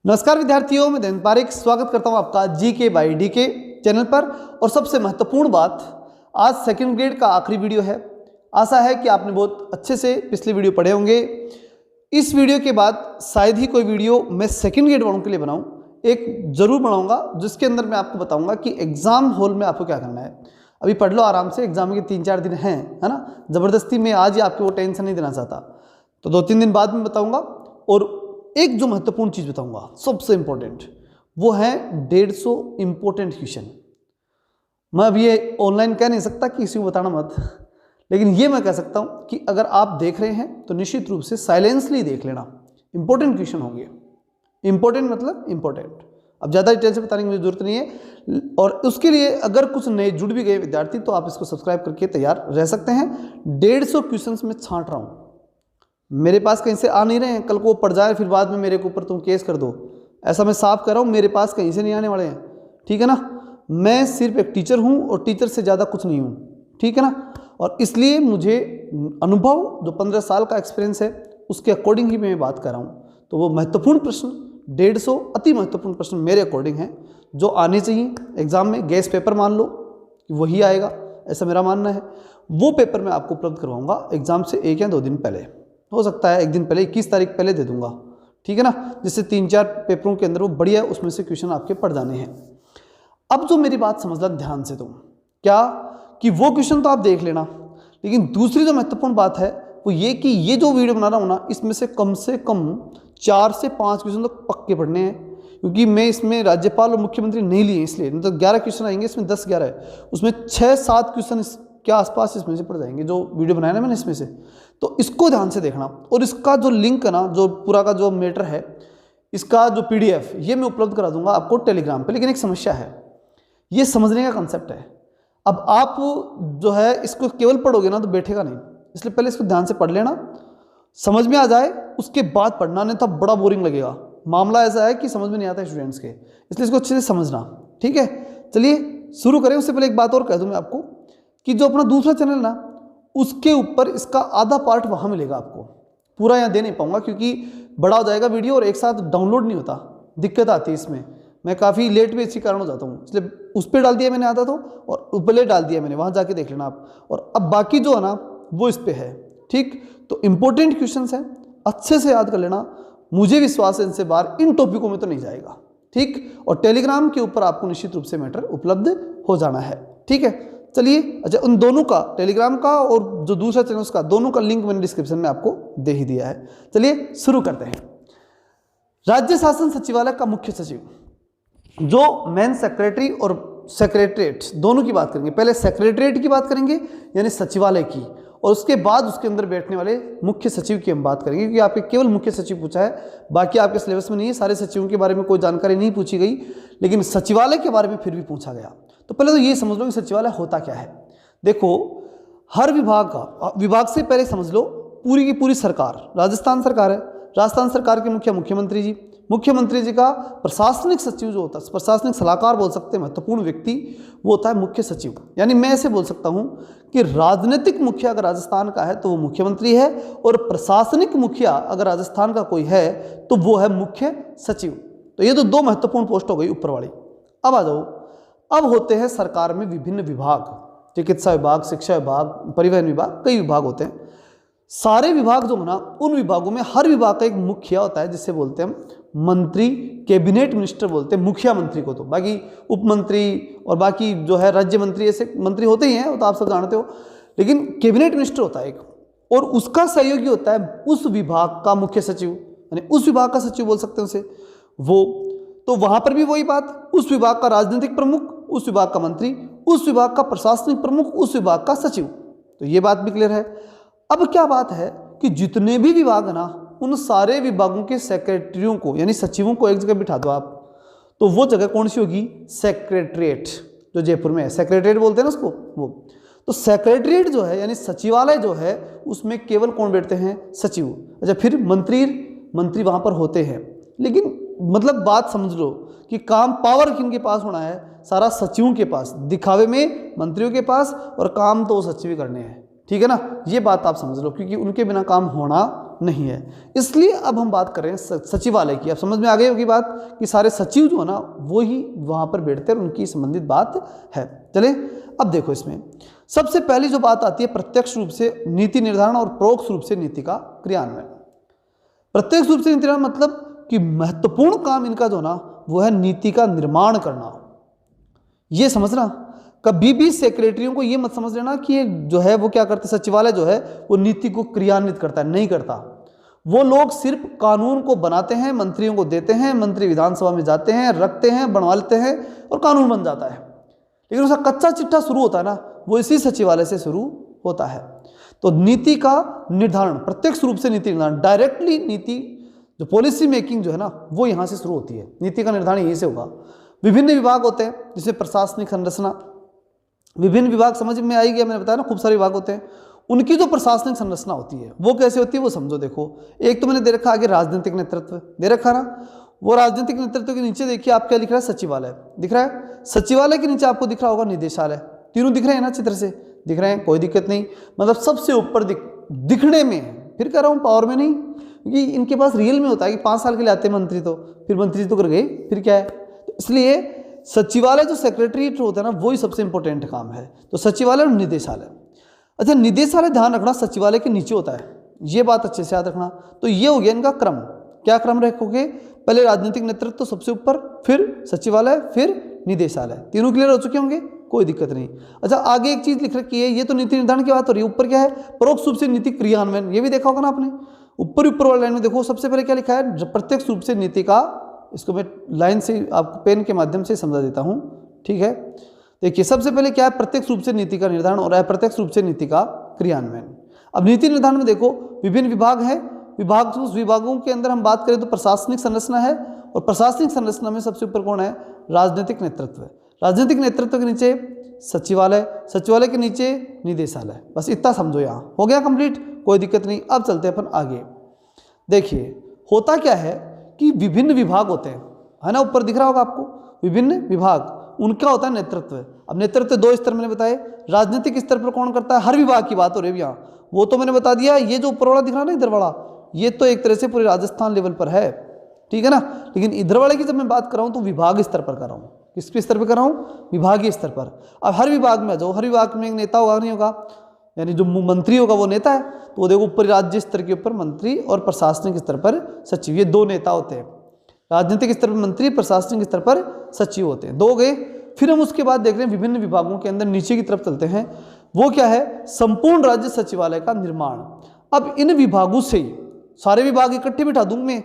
नमस्कार विद्यार्थियों, मैं देवेंद्र पारेख स्वागत करता हूं आपका जीके बाय डीके चैनल पर। और सबसे महत्वपूर्ण बात, आज सेकंड ग्रेड का आखिरी वीडियो है। आशा है कि आपने बहुत अच्छे से पिछले वीडियो पढ़े होंगे। इस वीडियो के बाद शायद ही कोई वीडियो मैं सेकंड ग्रेड वालों के लिए बनाऊं, एक जरूर बनाऊंगा जिसके अंदर मैं आपको बताऊंगा कि एग्जाम हॉल में आपको क्या करना है। अभी पढ़ लो आराम से, एग्जाम के 3-4 दिन हैं, है ना। ज़बरदस्ती में आज ही आपको वो टेंशन नहीं देना चाहता, तो 2-3 दिन बाद में बताऊंगा। और एक जो महत्वपूर्ण चीज़ बताऊंगा, सबसे इंपॉर्टेंट, वो है 150 इंपॉर्टेंट क्वेश्चन। मैं अभी ये ऑनलाइन कह नहीं सकता कि किसी को बताना मत, लेकिन ये मैं कह सकता हूं कि अगर आप देख रहे हैं तो निश्चित रूप से साइलेंसली देख लेना। इंपॉर्टेंट क्वेश्चन होंगे। इंपॉर्टेंट मतलब इंपॉर्टेंट। अब ज़्यादा डिटेल से बताने की मुझे जरूरत नहीं है। और उसके लिए अगर कुछ नए जुड़ भी गए विद्यार्थी तो आप इसको सब्सक्राइब करके तैयार रह सकते हैं। 150 क्वेश्चन में छांट रहा हूँ, मेरे पास कहीं से आ नहीं रहे हैं। कल को वो पड़ जाए फिर बाद में मेरे के ऊपर तुम केस कर दो, ऐसा मैं साफ कर रहा हूँ। मेरे पास कहीं से नहीं आने वाले हैं, ठीक है ना। मैं सिर्फ एक टीचर हूँ और टीचर से ज़्यादा कुछ नहीं हूँ, ठीक है ना। और इसलिए मुझे अनुभव, जो 15 साल का एक्सपीरियंस है, उसके अकॉर्डिंग ही मैं बात कर रहा हूँ। तो वो महत्वपूर्ण प्रश्न 150 अति महत्वपूर्ण प्रश्न मेरे अकॉर्डिंग हैं जो आने चाहिए एग्जाम में। गैस पेपर मान लो कि वही आएगा, ऐसा मेरा मानना है। वो पेपर मैं आपको उपलब्ध करवाऊँगा एग्जाम से 1 या 2 दिन पहले। हो सकता है 1 दिन पहले, 21 तारीख पहले दे दूंगा, ठीक है ना। जिससे 3-4 पेपरों के अंदर वो बढ़िया उसमें से क्वेश्चन आपके पढ़ जाने हैं। अब जो मेरी बात समझना ध्यान से तुम, क्या कि वो क्वेश्चन तो आप देख लेना, लेकिन दूसरी जो महत्वपूर्ण बात है वो ये कि ये जो वीडियो बना रहा हूँ ना, इसमें से कम 4 से 5 क्वेश्चन तो पक्के पढ़ने हैं। क्योंकि मैं इसमें राज्यपाल और मुख्यमंत्री नहीं लिए, इसलिए नहीं तो 11 क्वेश्चन आएंगे, इसमें 10-11 है, उसमें 6-7 क्वेश्चन के आसपास इसमें से पढ़ जाएंगे जो वीडियो बनाया ना मैंने इसमें से। तो इसको ध्यान से देखना। और इसका जो लिंक है ना, जो पूरा का जो मैटर है, इसका जो PDF ये मैं उपलब्ध करा दूंगा आपको टेलीग्राम पे। लेकिन एक समस्या है, ये समझने का कंसेप्ट है। अब आप जो है इसको केवल पढ़ोगे ना तो बैठेगा नहीं, इसलिए पहले इसको ध्यान से पढ़ लेना, समझ में आ जाए उसके बाद पढ़ना, नहीं तो बड़ा बोरिंग लगेगा। मामला ऐसा है कि समझ में नहीं आता है स्टूडेंट्स के, इसलिए इसको अच्छे से समझना, ठीक है। चलिए शुरू करें। उससे पहले एक बात और कह दूं मैं आपको कि जो अपना दूसरा चैनल ना, उसके ऊपर इसका आधा पार्ट वहाँ मिलेगा आपको, पूरा यहाँ दे नहीं पाऊंगा क्योंकि बड़ा हो जाएगा वीडियो और एक साथ डाउनलोड नहीं होता, दिक्कत आती है इसमें। मैं काफ़ी लेट भी इसी कारण हो जाता हूँ, इसलिए उस पर डाल दिया मैंने आधा तो, और ऊपर डाल दिया मैंने, वहाँ जाके देख लेना आप। और अब बाकी जो है ना वो इस पर है, ठीक। तो इंपॉर्टेंट क्वेश्चन है, अच्छे से याद कर लेना। मुझे विश्वास है इनसे बाहर इन टॉपिकों में तो नहीं जाएगा, ठीक। और टेलीग्राम के ऊपर आपको निश्चित रूप से मैटर उपलब्ध हो जाना है, ठीक है। चलिए, अच्छा, उन दोनों का, टेलीग्राम का और जो दूसरा चैनल उसका, दोनों का लिंक मैंने डिस्क्रिप्शन में आपको दे ही दिया है। चलिए शुरू करते हैं। राज्य शासन सचिवालय का मुख्य सचिव, जो मेन सेक्रेटरी और सेक्रेटरीट दोनों की बात करेंगे। पहले सेक्रेटरीट की बात करेंगे यानी सचिवालय की, और उसके बाद उसके अंदर बैठने वाले मुख्य सचिव की हम बात करेंगे। क्योंकि आपके केवल मुख्य सचिव पूछा है, बाकी आपके सिलेबस में नहीं है। सारे सचिवों के बारे में कोई जानकारी नहीं पूछी गई, लेकिन सचिवालय के बारे में फिर भी पूछा गया। तो पहले तो ये समझ लो कि सचिवालय होता क्या है। देखो, हर विभाग का, विभाग से पहले समझ लो पूरी की पूरी सरकार, राजस्थान सरकार है, राजस्थान सरकार के मुख्यमंत्री जी, मुख्यमंत्री जी का प्रशासनिक सचिव जो होता है, प्रशासनिक सलाहकार बोल सकते हैं, महत्वपूर्ण व्यक्ति, वो होता है मुख्य सचिव। यानी मैं ऐसे बोल सकता हूं कि राजनीतिक मुखिया अगर राजस्थान का है तो वो मुख्यमंत्री है, और प्रशासनिक मुखिया अगर राजस्थान का कोई है तो वो है मुख्य सचिव। तो ये तो 2 महत्वपूर्ण पोस्ट हो गई ऊपर वाली। अब आ जाओ, अब होते हैं सरकार में विभिन्न विभाग, चिकित्सा विभाग, शिक्षा विभाग, परिवहन विभाग, कई विभाग होते हैं। सारे विभाग जो है ना, उन विभागों में हर विभाग का एक मुखिया होता है, जिससे बोलते हैं मंत्री, कैबिनेट मिनिस्टर बोलते हैं मुखिया मंत्री को। तो बाकी उप मंत्री और बाकी जो है राज्य मंत्री, ऐसे मंत्री होते ही हैं, वो तो आप सब जानते हो। लेकिन कैबिनेट मिनिस्टर होता है एक, और उसका सहयोगी होता है उस विभाग का मुख्य सचिव, यानी उस विभाग का सचिव बोल सकते हैं उसे वो। तो वहां पर भी वही बात, उस विभाग का राजनीतिक प्रमुख, उस विभाग का मंत्री, उस विभाग का प्रशासनिक प्रमुख, उस विभाग का सचिव। तो ये बात भी क्लियर है। अब क्या बात है कि जितने भी विभाग है ना, उन सारे विभागों के सेक्रेटरियों को, यानी सचिवों को एक जगह बिठा दो आप, तो वो जगह कौन सी होगी? सेक्रेटरीट, जो जयपुर में है, सेक्रेटरीट बोलते हैं ना उसको, वो। तो सेक्रेटरीट जो है, यानी सचिवालय जो है, उसमें केवल कौन बैठते हैं? सचिव। अच्छा, फिर मंत्री वहां पर होते हैं, लेकिन मतलब बात समझ लो कि काम पावर किनके पास होना है? सारा सचिवों के पास, दिखावे में मंत्रियों के पास, और काम तो सचिव ही करने हैं, ठीक है ना। ये बात आप समझ लो, क्योंकि उनके बिना काम होना नहीं है। इसलिए अब हम बात कर रहे हैं सचिवालय की। अब समझ में आ गई होगी बात कि सारे सचिव जो है ना वो ही वहाँ पर बैठते हैं और उनकी संबंधित बात है। चले अब देखो, इसमें सबसे पहली जो बात आती है प्रत्यक्ष रूप से नीति निर्धारण और परोक्ष रूप से नीति का क्रियान्वयन। प्रत्यक्ष रूप से नीति निर्धारण मतलब कि महत्वपूर्ण काम इनका जो ना वो है नीति का निर्माण करना। ये समझना, कभी भी सेक्रेटरियों को ये मत समझ लेना कि ये जो है वो क्या करते, सचिवालय जो है वो नीति को क्रियान्वित करता है, नहीं करता। वो लोग सिर्फ कानून को बनाते हैं, मंत्रियों को देते हैं, मंत्री विधानसभा में जाते हैं, रखते हैं, बनवा लेते हैं और कानून बन जाता है। लेकिन उसका कच्चा चिट्ठा शुरू होता है ना वो इसी सचिवालय से शुरू होता है। तो नीति का निर्धारण, प्रत्यक्ष रूप से नीति निर्धारण, डायरेक्टली नीति जो पॉलिसी मेकिंग जो है ना वो यहाँ से शुरू होती है। नीति का निर्धारण यहीं से होगा। विभिन्न विभाग होते हैं जिसमें प्रशासनिक संरचना, विभिन्न विभाग समझ में आएगी, मैंने बताया ना खूब सारे विभाग होते हैं। उनकी जो प्रशासनिक संरचना होती है वो कैसे होती है वो समझो। देखो, एक तो मैंने दे रखा आगे राजनीतिक नेतृत्व दे रखा ना, वो राजनीतिक नेतृत्व के नीचे देखिए आप क्या लिख रहा है, सचिवालय दिख रहा है। सचिवालय के नीचे आपको दिख रहा होगा निदेशालय। तीनों दिख रहे हैं ना, चित्र से दिख रहे हैं, कोई दिक्कत नहीं। मतलब सबसे ऊपर दिखने में, फिर कह रहा हूँ पावर में नहीं, क्योंकि इनके पास रियल में होता है कि 5 साल के लिए आते हैं मंत्री, तो फिर मंत्री तो कर गए, फिर क्या है। तो इसलिए सचिवालय जो सेक्रेटरीट होता है ना वही सबसे इंपॉर्टेंट काम है। तो सचिवालय और निदेशालय। अच्छा, निदेशालय ध्यान रखना सचिवालय के नीचे होता है, ये बात अच्छे से याद रखना। तो ये हो गया इनका क्रम। क्या क्रम रखोगे, पहले राजनीतिक नेतृत्व सबसे ऊपर, फिर सचिवालय, फिर निदेशालय। तीनों क्लियर हो चुके होंगे, कोई दिक्कत नहीं। अच्छा, आगे एक चीज लिख रखी है, ये तो नीति निर्धारण की बात हो रही है। ऊपर क्या है, परोक्ष रूप से नीति क्रियान्वयन, ये भी देखा होगा ना आपने। ऊपर वाली लाइन में देखो, सबसे पहले क्या लिखा है, प्रत्यक्ष रूप से नीति का, इसको मैं लाइन से आपको पेन के माध्यम से समझा देता हूं, ठीक है। देखिए, सबसे पहले क्या है, प्रत्यक्ष रूप से नीति का निर्धारण और अप्रत्यक्ष रूप से नीति का क्रियान्वयन। अब नीति निर्धारण में देखो विभिन्न विभाग हैं, उस विभागों के अंदर हम बात करें तो प्रशासनिक संरचना है, और प्रशासनिक संरचना में सबसे ऊपर कौन है, राजनीतिक नेतृत्व। राजनीतिक नेतृत्व के नीचे सचिवालय, सचिवालय के नीचे निदेशालय। बस इतना समझो, यहाँ हो गया कंप्लीट, कोई दिक्कत नहीं। अब चलते हैं अपन आगे। देखिए, होता क्या है कि विभिन्न विभाग होते हैं, है ना, ऊपर दिख रहा होगा आपको विभिन्न विभाग, उनका होता है नेतृत्व। अब नेतृत्व 2 स्तर मैंने बताए। राजनीतिक स्तर पर कौन करता है, हर विभाग की बात हो रही है यहाँ, वो तो मैंने बता दिया। ये जो ऊपर वाला दिख रहा है ना, इधर वाला, ये तो एक तरह से पूरे राजस्थान लेवल पर है, ठीक है ना। लेकिन इधर वाले की जब मैं बात कर रहा हूँ तो विभाग स्तर पर कर रहा हूँ। किस स्तर पर कर रहा हूँ, विभागीय स्तर पर। अब हर विभाग में जो, हर विभाग में एक नेता होगा, नहीं होगा, यानी जो मंत्री होगा वो नेता है। तो वो देखो, ऊपर राज्य स्तर के ऊपर मंत्री और प्रशासनिक स्तर पर सचिव, ये 2 नेता होते हैं। राजनीतिक स्तर पर मंत्री, प्रशासनिक स्तर पर सचिव होते हैं, 2 गए। फिर हम उसके बाद देख रहे हैं विभिन्न विभागों के अंदर नीचे की तरफ चलते हैं। वो क्या है, संपूर्ण राज्य सचिवालय का निर्माण। अब इन विभागों से सारे विभाग इकट्ठे बिठा दूं मैं,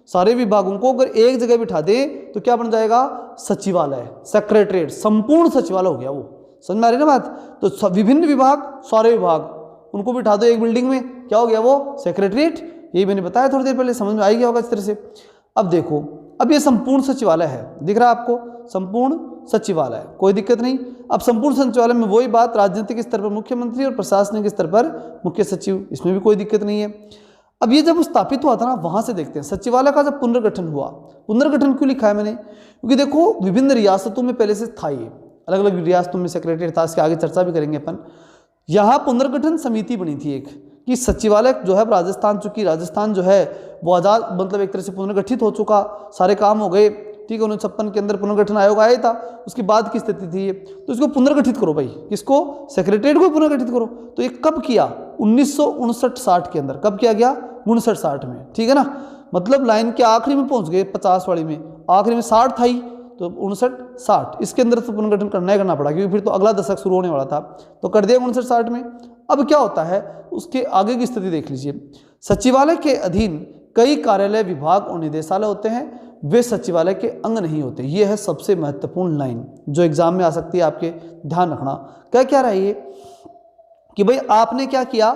सारे विभागों को अगर एक जगह बिठा दे तो क्या बन जाएगा, सचिवालय, सेक्रेटरीट, संपूर्ण सचिवालय हो गया वो। समझ में आ रही है ना बात। तो विभिन्न विभाग, सारे विभाग, उनको बिठा दो एक बिल्डिंग में, क्या हो गया वो, सेक्रेटरीट। यही मैंने बताया थोड़ी देर पहले, समझ में आ गया होगा इस तरह से। अब देखो, अब ये संपूर्ण सचिवालय है, दिख रहा है आपको, संपूर्ण सचिवालय, कोई दिक्कत नहीं। अब संपूर्ण सचिवालय में वही बात, राजनीतिक स्तर पर मुख्यमंत्री और प्रशासनिक स्तर पर मुख्य सचिव, इसमें भी कोई दिक्कत नहीं है। अब ये जब स्थापित हुआ था ना, वहां से देखते हैं सचिवालय का जब पुनर्गठन हुआ। पुनर्गठन क्यों लिखा है मैंने, क्योंकि देखो विभिन्न रियासतों में पहले से था, ये अलग अलग रियासतों में सेक्रेटरी था, इसके आगे चर्चा भी करेंगे अपन। यहाँ पुनर्गठन समिति बनी थी एक, कि सचिवालय जो है राजस्थान, चूंकि राजस्थान जो है वो आजाद, मतलब एक तरह से पुनर्गठित हो चुका, सारे काम हो गए, ठीक है। 1956 के अंदर पुनर्गठन आयोग आया था, उसके बाद की स्थिति थी ये। तो इसको पुनर्गठित करो भाई, किसको, सेक्रेटरीट को पुनर्गठित करो। तो ये कब किया, 1959-60 के अंदर। कब किया गया, 59-60 में, ठीक है ना। मतलब लाइन के आखिरी में पहुंच गए, 50 वाली में, आखिरी में 60 था ही, तो 59-60 इसके अंदर तो पुनर्गठन करना पड़ा, क्योंकि फिर तो अगला दशक शुरू होने वाला था। तो कर दिया 59-60 में। अब क्या होता है, उसके आगे की स्थिति देख लीजिए। सचिवालय के अधीन कई कार्यालय, विभाग और निदेशालय होते हैं, वे सचिवालय के अंग नहीं होते। ये है सबसे महत्वपूर्ण लाइन जो एग्जाम में आ सकती है, आपके ध्यान रखना। क्या रहा ये कि भाई आपने क्या किया,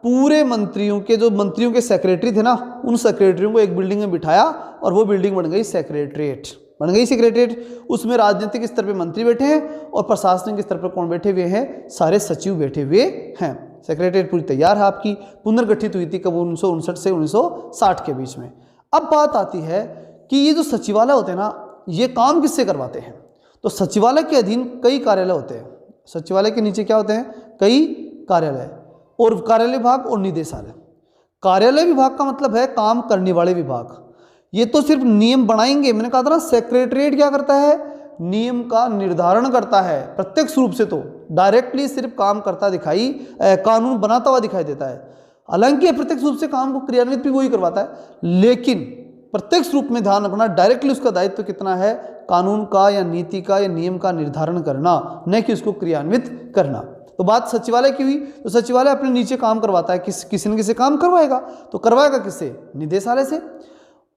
पूरे मंत्रियों के, जो मंत्रियों के सेक्रेटरी थे ना, उन सेक्रेटरियों को एक बिल्डिंग में बिठाया और वो बिल्डिंग बन गई सेक्रेटरीट, बन गई सेक्रेटरीट। उसमें राजनीतिक स्तर पे मंत्री बैठे हैं और प्रशासनिक स्तर पर कौन बैठे हुए हैं, सारे सचिव बैठे हुए हैं। सेक्रेटरीट पूरी तैयार है आपकी, पुनर्गठित हुई थी कब, 1959 से 1960 के बीच में। अब बात आती है कि ये जो सचिवालय होते हैं ना, ये काम किससे करवाते हैं। तो सचिवालय के अधीन कई कार्यालय होते हैं, सचिवालय के नीचे क्या होते हैं, कई कार्यालय और कार्यालय विभाग और निदेशालय। कार्यालय विभाग का मतलब है काम करने वाले विभाग। ये तो सिर्फ नियम बनाएंगे, मैंने कहा था ना सेक्रेटरीट क्या करता है, नियम का निर्धारण करता है प्रत्यक्ष रूप से, तो डायरेक्टली सिर्फ काम करता दिखाई कानून बनाता हुआ दिखाई देता है। हालांकि प्रत्यक्ष रूप से काम को क्रियान्वित भी वही करवाता है, लेकिन प्रत्यक्ष रूप में ध्यान रखना डायरेक्टली उसका दायित्व कितना है, कानून का या नीति का या नियम का निर्धारण करना, न कि उसको क्रियान्वित करना। तो बात सचिवालय की हुई, तो सचिवालय अपने नीचे काम करवाता है, किसी न किसी काम करवाएगा, तो करवाएगा किससे, निदेशालय से।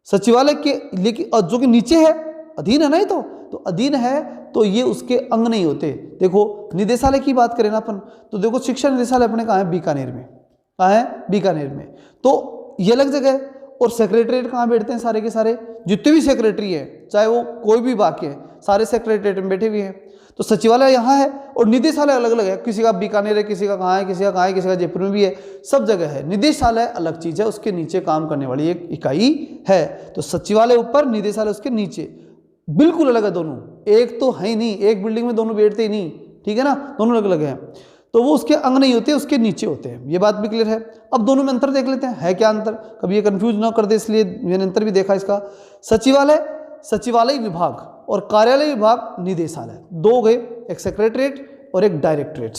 सचिवालय के लेकिन जो कि नीचे है, अधीन है ना, तो अधीन है तो ये उसके अंग नहीं होते। देखो निदेशालय की बात करें ना अपन, तो देखो शिक्षा निदेशालय अपने कहाँ है, बीकानेर में। कहाँ है, बीकानेर में, तो ये अलग जगह है। और सेक्रेटरीट कहाँ बैठते हैं, सारे के सारे जितने भी सेक्रेटरी हैं, चाहे वो कोई भी बाकी है, सारे सेक्रेटरीट में बैठे हुए हैं। तो सचिवालय यहाँ है और निदेशालय अलग अलग है, किसी का बीकानेर है, किसी का कहाँ है, किसी का कहाँ है, किसी का जयपुर में भी है, सब जगह है। निदेशालय अलग चीज़ है, उसके नीचे काम करने वाली एक इकाई है। तो सचिवालय ऊपर, निदेशालय उसके नीचे, बिल्कुल अलग है दोनों, एक तो है ही नहीं, एक बिल्डिंग में दोनों बैठते ही नहीं, ठीक है ना, दोनों अलग अलग हैं। तो वो उसके अंग नहीं होते, उसके नीचे होते हैं, ये बात भी क्लियर है। अब दोनों में अंतर देख लेते हैं, है क्या अंतर, कभी ये कंफ्यूज ना कर दे, इसलिए मैंने अंतर भी देखा इसका। सचिवालय, सचिवालय विभाग, और कार्यालय विभाग निदेशालय, दो गए, एक सेक्रेटरीट और एक डायरेक्टरेट,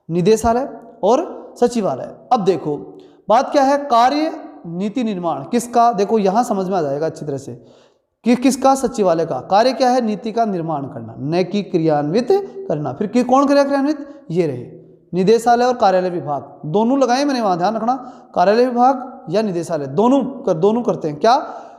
निदेशालय और सचिवालय। अब देखो बात क्या है, कार्य नीति निर्माण किसका, देखो यहां समझ में आ जाएगा अच्छी तरह से कि किसका, सचिवालय का। कार्य क्या है, नीति का निर्माण करना, न कि क्रियान्वित करना। फिर कौन करेगा क्रियान्वित, ये रहे निदेशालय और कार्यालय विभाग, दोनों लगाए मैंने, वहां ध्यान रखना, कार्यालय विभाग या निदेशालय, दोनों करते हैं क्या,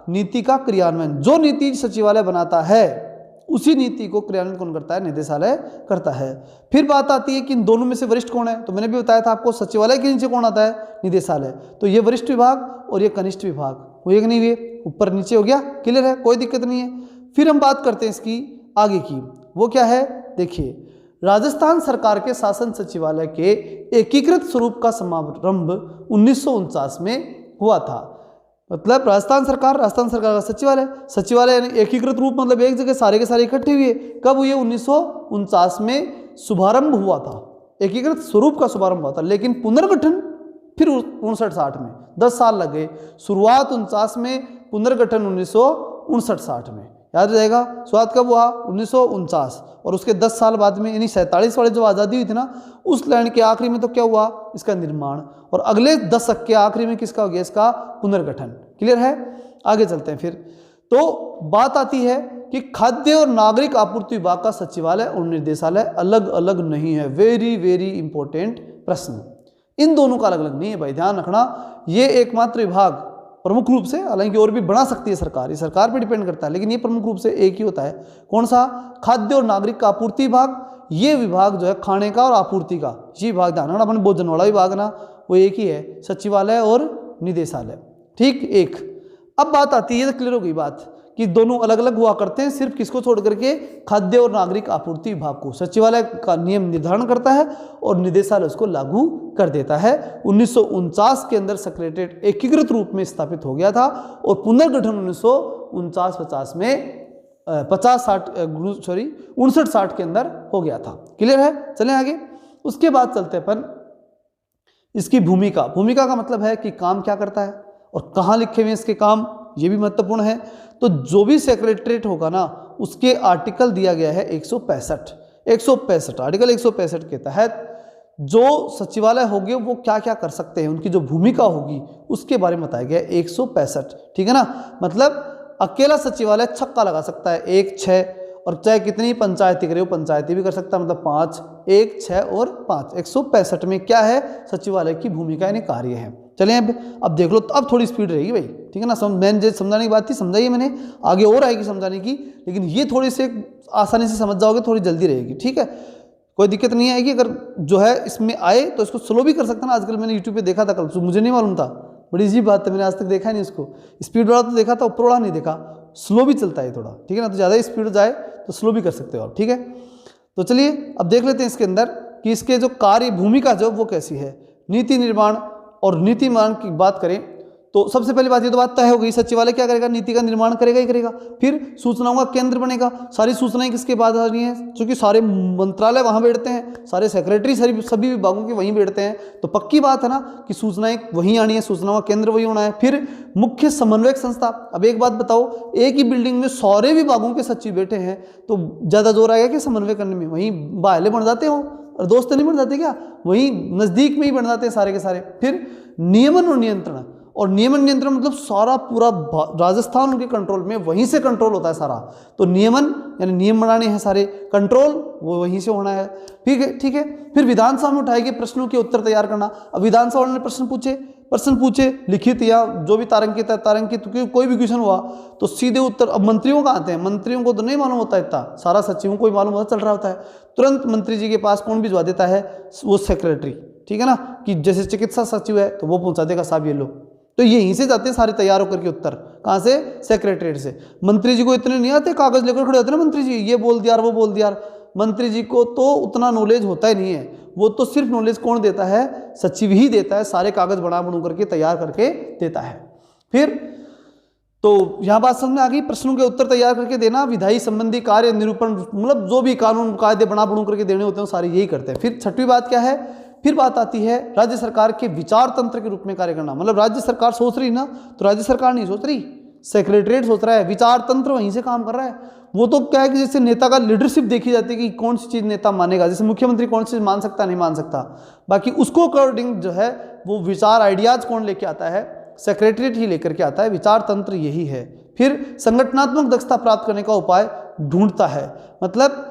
नीति का क्रियान्वयन। जो नीति सचिवालय बनाता है उसी नीति को क्रियान्वित कौन करता है, निदेशालय करता है। फिर बात आती है कि इन दोनों में से वरिष्ठ कौन है, तो मैंने भी बताया था आपको, सचिवालय के नीचे कौन आता है, निदेशालय। तो ये वरिष्ठ विभाग और ये कनिष्ठ विभाग हुए कि नहीं हुए, ऊपर नीचे हो गया, क्लियर है, कोई दिक्कत नहीं है। फिर हम बात करते हैं इसकी आगे की, वो क्या है, देखिए राजस्थान सरकार के शासन सचिवालय के एकीकृत स्वरूप का समारंभ 1949 में हुआ था। मतलब राजस्थान सरकार का सचिवालय यानी एकीकृत रूप, मतलब एक जगह सारे के सारे इकट्ठे हुए, कब हुए, 1949 में शुभारंभ हुआ था, एकीकृत स्वरूप का शुभारंभ हुआ था। लेकिन पुनर्गठन फिर 59-60 में, 10 साल लग गए, शुरुआत 49 में, पुनर्गठन 1959-60 में, याद रहेगा। शुरुआत कब हुआ, 1949, और उसके 10 साल बाद में यानी 47 वाले जो आज़ादी हुई थी ना, उस लाइन के आखिरी में तो क्या हुआ, इसका निर्माण, और अगले 10 दशक के आखिरी में किसका हो गया, इसका पुनर्गठन। क्लियर है, आगे चलते हैं। फिर तो बात आती है कि खाद्य और नागरिक आपूर्ति विभाग का सचिवालय और निर्देशालय अलग अलग नहीं है। वेरी वेरी इंपॉर्टेंट प्रश्न, इन दोनों का अलग अलग नहीं है भाई, ध्यान रखना। ये एकमात्र विभाग प्रमुख रूप से, हालांकि और भी बना सकती है सरकार, ये सरकार पे डिपेंड करता है, लेकिन ये प्रमुख रूप से एक ही होता है। कौन सा, खाद्य और नागरिक आपूर्ति विभाग। ये विभाग जो है खाने का और आपूर्ति का, ये विभाग ध्यान रखना, अपने भोजन वाला विभाग ना, वो एक ही है, सचिवालय और निदेशालय, ठीक एक। अब बात आती है, तो क्लियर हो गई बात कि दोनों अलग अलग हुआ करते हैं, सिर्फ किसको छोड़ करके, खाद्य और नागरिक आपूर्ति विभाग को। सचिवालय का नियम निर्धारण करता है और निदेशालय उसको लागू कर देता है। 1949 के अंदर सेक्रेटरीट एकीकृत रूप में स्थापित हो गया था और पुनर्गठन 1949-50 में 59-60 के अंदर हो गया था। क्लियर है, चलें आगे। उसके बाद चलते हैं अपन इसकी भूमिका। भूमिका का मतलब है कि काम क्या करता है और कहाँ लिखे हुए इसके काम, ये भी महत्वपूर्ण है। तो जो भी सेक्रेटरीट होगा ना, उसके आर्टिकल दिया गया है 165 आर्टिकल 165 के तहत जो सचिवालय होंगे वो क्या क्या कर सकते हैं, उनकी जो भूमिका होगी उसके बारे में बताया गया है 165, ठीक है ना। मतलब अकेला सचिवालय छक्का लगा सकता है 1, 6, और चाहे कितनी पंचायती करे, वो पंचायती भी कर सकता है, मतलब 5, 1, 6 और 5। 165 में क्या है, सचिवालय की भूमिका यानी कार्य है। चलिए अब देख लो, तो अब थोड़ी स्पीड रहेगी भाई, ठीक है ना। मैंने समझाने की बात थी, समझाइए मैंने, आगे और आएगी समझाने की, लेकिन ये थोड़ी से आसानी से समझ जाओगे, थोड़ी जल्दी रहेगी, ठीक है, कोई दिक्कत नहीं आएगी। अगर जो है इसमें आए तो इसको स्लो भी कर सकते हैं ना, आजकल मैंने यूट्यूब पे देखा था कल, मुझे नहीं मालूम था, बड़ी इजी बात है, मैंने आज तक देखा नहीं इसको। स्पीड वाला तो देखा था, ऊपर वाला नहीं देखा, स्लो भी चलता है थोड़ा, ठीक है ना। तो ज़्यादा स्पीड जाए तो स्लो भी कर सकते हो आप, ठीक है। तो चलिए अब देख लेते हैं इसके अंदर कि इसके जो कार्य भूमिका जो वो कैसी है। नीति निर्माण, और नीति निर्माण की बात करें तो सबसे पहली बात, ये तो बात तय हो गई, सचिवालय क्या करेगा, नीति का निर्माण करेगा ही करेगा। फिर सूचनाओं का केंद्र बनेगा, सारी सूचनाएं किसके पास आ रही हैं, क्योंकि सारे मंत्रालय वहां बैठते हैं, सारे सेक्रेटरी सभी विभागों के वहीं बैठते हैं, तो पक्की बात है ना कि सूचनाएं वहीं आनी है, सूचनाओं का केंद्र वही होना है। फिर मुख्य समन्वयक संस्था, अब एक बात बताओ, एक ही बिल्डिंग में सारे विभागों के सचिव बैठे हैं, तो ज्यादा जोर आएगा कि समन्वय करने में, वहीं बाहले बन जाते हो और दोस्त नहीं बन जाते क्या, वहीं नजदीक में ही बन जाते हैं सारे के सारे। फिर नियमन और नियंत्रण, और नियमन नियंत्रण मतलब सारा पूरा राजस्थान उनके कंट्रोल में, वहीं से कंट्रोल होता है सारा, तो नियमन यानी नियम बनाने हैं सारे, कंट्रोल वो वहीं से होना है। ठीक है, ठीक है। फिर विधानसभा में उठाए गए प्रश्नों के उत्तर तैयार करना। अब विधानसभा ने प्रश्न पूछे लिखित या जो भी तारंकित है, तारंकित क्योंकि कोई भी क्वेश्चन हुआ तो सीधे उत्तर। अब मंत्रियों का आते हैं, मंत्रियों को तो नहीं मालूम होता इतना सारा, सचिवों को ही मालूम होता, चल रहा होता है, तुरंत मंत्री जी के पास कौन भिजवा देता है, वो सेक्रेटरी, ठीक है ना, कि जैसे चिकित्सा सचिव है तो वो पहुंचा देगा, साहब ये लो, तो यहीं से जाते हैं सारे तैयार होकर के उत्तर, कहाँ से, सेक्रेटरीट से। मंत्री जी को इतने नहीं आते, कागज लेकर खड़े होते ना मंत्री जी, ये बोल दिया वो बोल दिया, मंत्री जी को तो उतना नॉलेज होता ही नहीं है, वो तो सिर्फ नॉलेज कौन देता है, सचिव ही देता है, सारे कागज बना करके तैयार करके देता है। फिर तो यह बात समझ में आ गई, प्रश्नों के उत्तर तैयार करके देना, विधायी संबंधी कार्य निरूपण, मतलब जो भी कानून कायदे बना करके देने होते हैं सारे यही करते हैं। फिर छठवीं बात क्या है, फिर बात आती है राज्य सरकार के विचार तंत्र के रूप में कार्य करना। मतलब राज्य सरकार सोच रही ना, तो राज्य सरकार नहीं सोच रही, सेक्रेटरीट सोच रहा है, विचार तंत्र वहीं से काम कर रहा है। वो तो क्या है कि जैसे नेता का लीडरशिप देखी जाती है कि कौन सी चीज़ नेता मानेगा, जैसे मुख्यमंत्री कौन सी चीज़ मान सकता नहीं मान सकता, बाकी उसको अकॉर्डिंग जो है वो विचार आइडियाज कौन लेके आता है, सेक्रेटरीट ही लेकर के आता है, विचार तंत्र यही है। फिर संगठनात्मक दक्षता प्राप्त करने का उपाय ढूंढता है, मतलब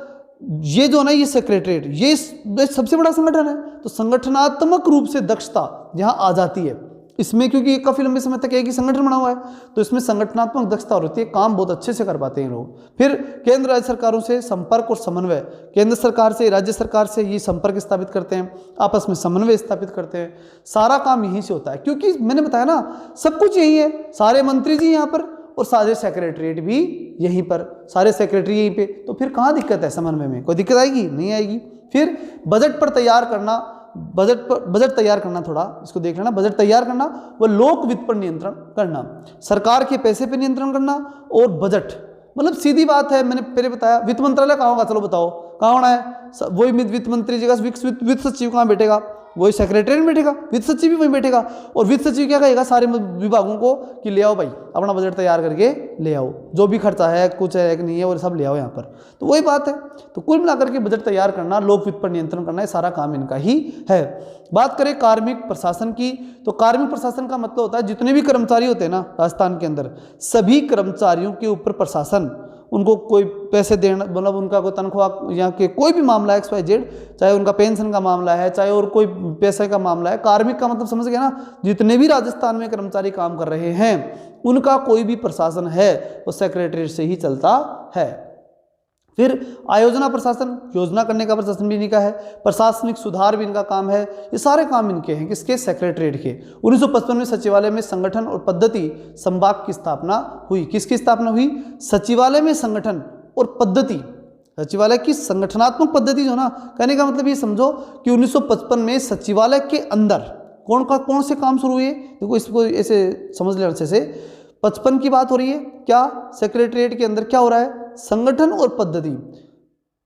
ये जो ना ये सेक्रेटरीट ये सबसे बड़ा संगठन है, तो संगठनात्मक रूप से दक्षता यहाँ आ जाती है इसमें, क्योंकि ये काफी लंबे समय तक एक ही संगठन बना हुआ है, तो इसमें संगठनात्मक दक्षता होती है, काम बहुत अच्छे से कर पाते हैं लोग। फिर केंद्र राज्य सरकारों से संपर्क और समन्वय, केंद्र सरकार से राज्य सरकार से ये संपर्क स्थापित करते हैं, आपस में समन्वय स्थापित करते हैं, सारा काम यहीं से होता है, क्योंकि मैंने बताया ना सब कुछ यही है, सारे मंत्री जी यहाँ पर और सारे सेक्रेटरीट भी यहीं पर, सारे सेक्रेटरी यहीं पे, तो फिर कहाँ दिक्कत है समन्वय में, कोई दिक्कत आएगी नहीं आएगी। फिर बजट पर तैयार करना, बजट तैयार करना, थोड़ा इसको देख लेना, बजट तैयार करना व लोक वित्त पर नियंत्रण करना, सरकार के पैसे पर नियंत्रण करना और बजट, मतलब सीधी बात है, मैंने पहले बताया वित्त मंत्रालय कहाँ होगा, चलो बताओ कहाँ होना है, वही वित्त मंत्री जी का वित्त सचिव कहाँ बैठेगा, वही सेक्रेटरी में बैठेगा, वित्त सचिव भी वहीं बैठेगा, और वित्त सचिव क्या कहेगा सारे विभागों को कि ले आओ भाई अपना बजट तैयार करके ले आओ, जो भी खर्चा है कुछ है कि नहीं है वो सब ले आओ यहाँ पर, तो वही बात है। तो कुल मिलाकर के बजट तैयार करना, लोक वित्त पर नियंत्रण करना, ये सारा काम इनका ही है। बात करें कार्मिक प्रशासन की, तो कार्मिक प्रशासन का मतलब होता है जितने भी कर्मचारी होते हैं ना राजस्थान के अंदर, सभी कर्मचारियों के ऊपर प्रशासन, उनको कोई पैसे देना, मतलब उनका कोई तनख्वाह यहाँ के कोई भी मामला XYZ, चाहे उनका पेंशन का मामला है, चाहे और कोई पैसे का मामला है, कार्मिक का मतलब समझ गया ना, जितने भी राजस्थान में कर्मचारी काम कर रहे हैं उनका कोई भी प्रशासन है वो सेक्रेटरीट से ही चलता है। फिर आयोजना प्रशासन, योजना करने का प्रशासन भी इनका है, प्रशासनिक सुधार भी इनका काम है, ये सारे काम इनके हैं, किसके, सेक्रेटरीट के। 1955 में सचिवालय में संगठन और पद्धति संभाग की स्थापना हुई। किसकी स्थापना हुई, सचिवालय में संगठन और पद्धति, सचिवालय की संगठनात्मक पद्धति जो ना, कहने का मतलब ये समझो कि 1955 में सचिवालय के अंदर कौन से काम शुरू हुए, देखो इसको ऐसे समझ लेना अच्छे से, 55 की बात हो रही है, क्या सेक्रेटरीट के अंदर क्या हो रहा है, संगठन और पद्धति,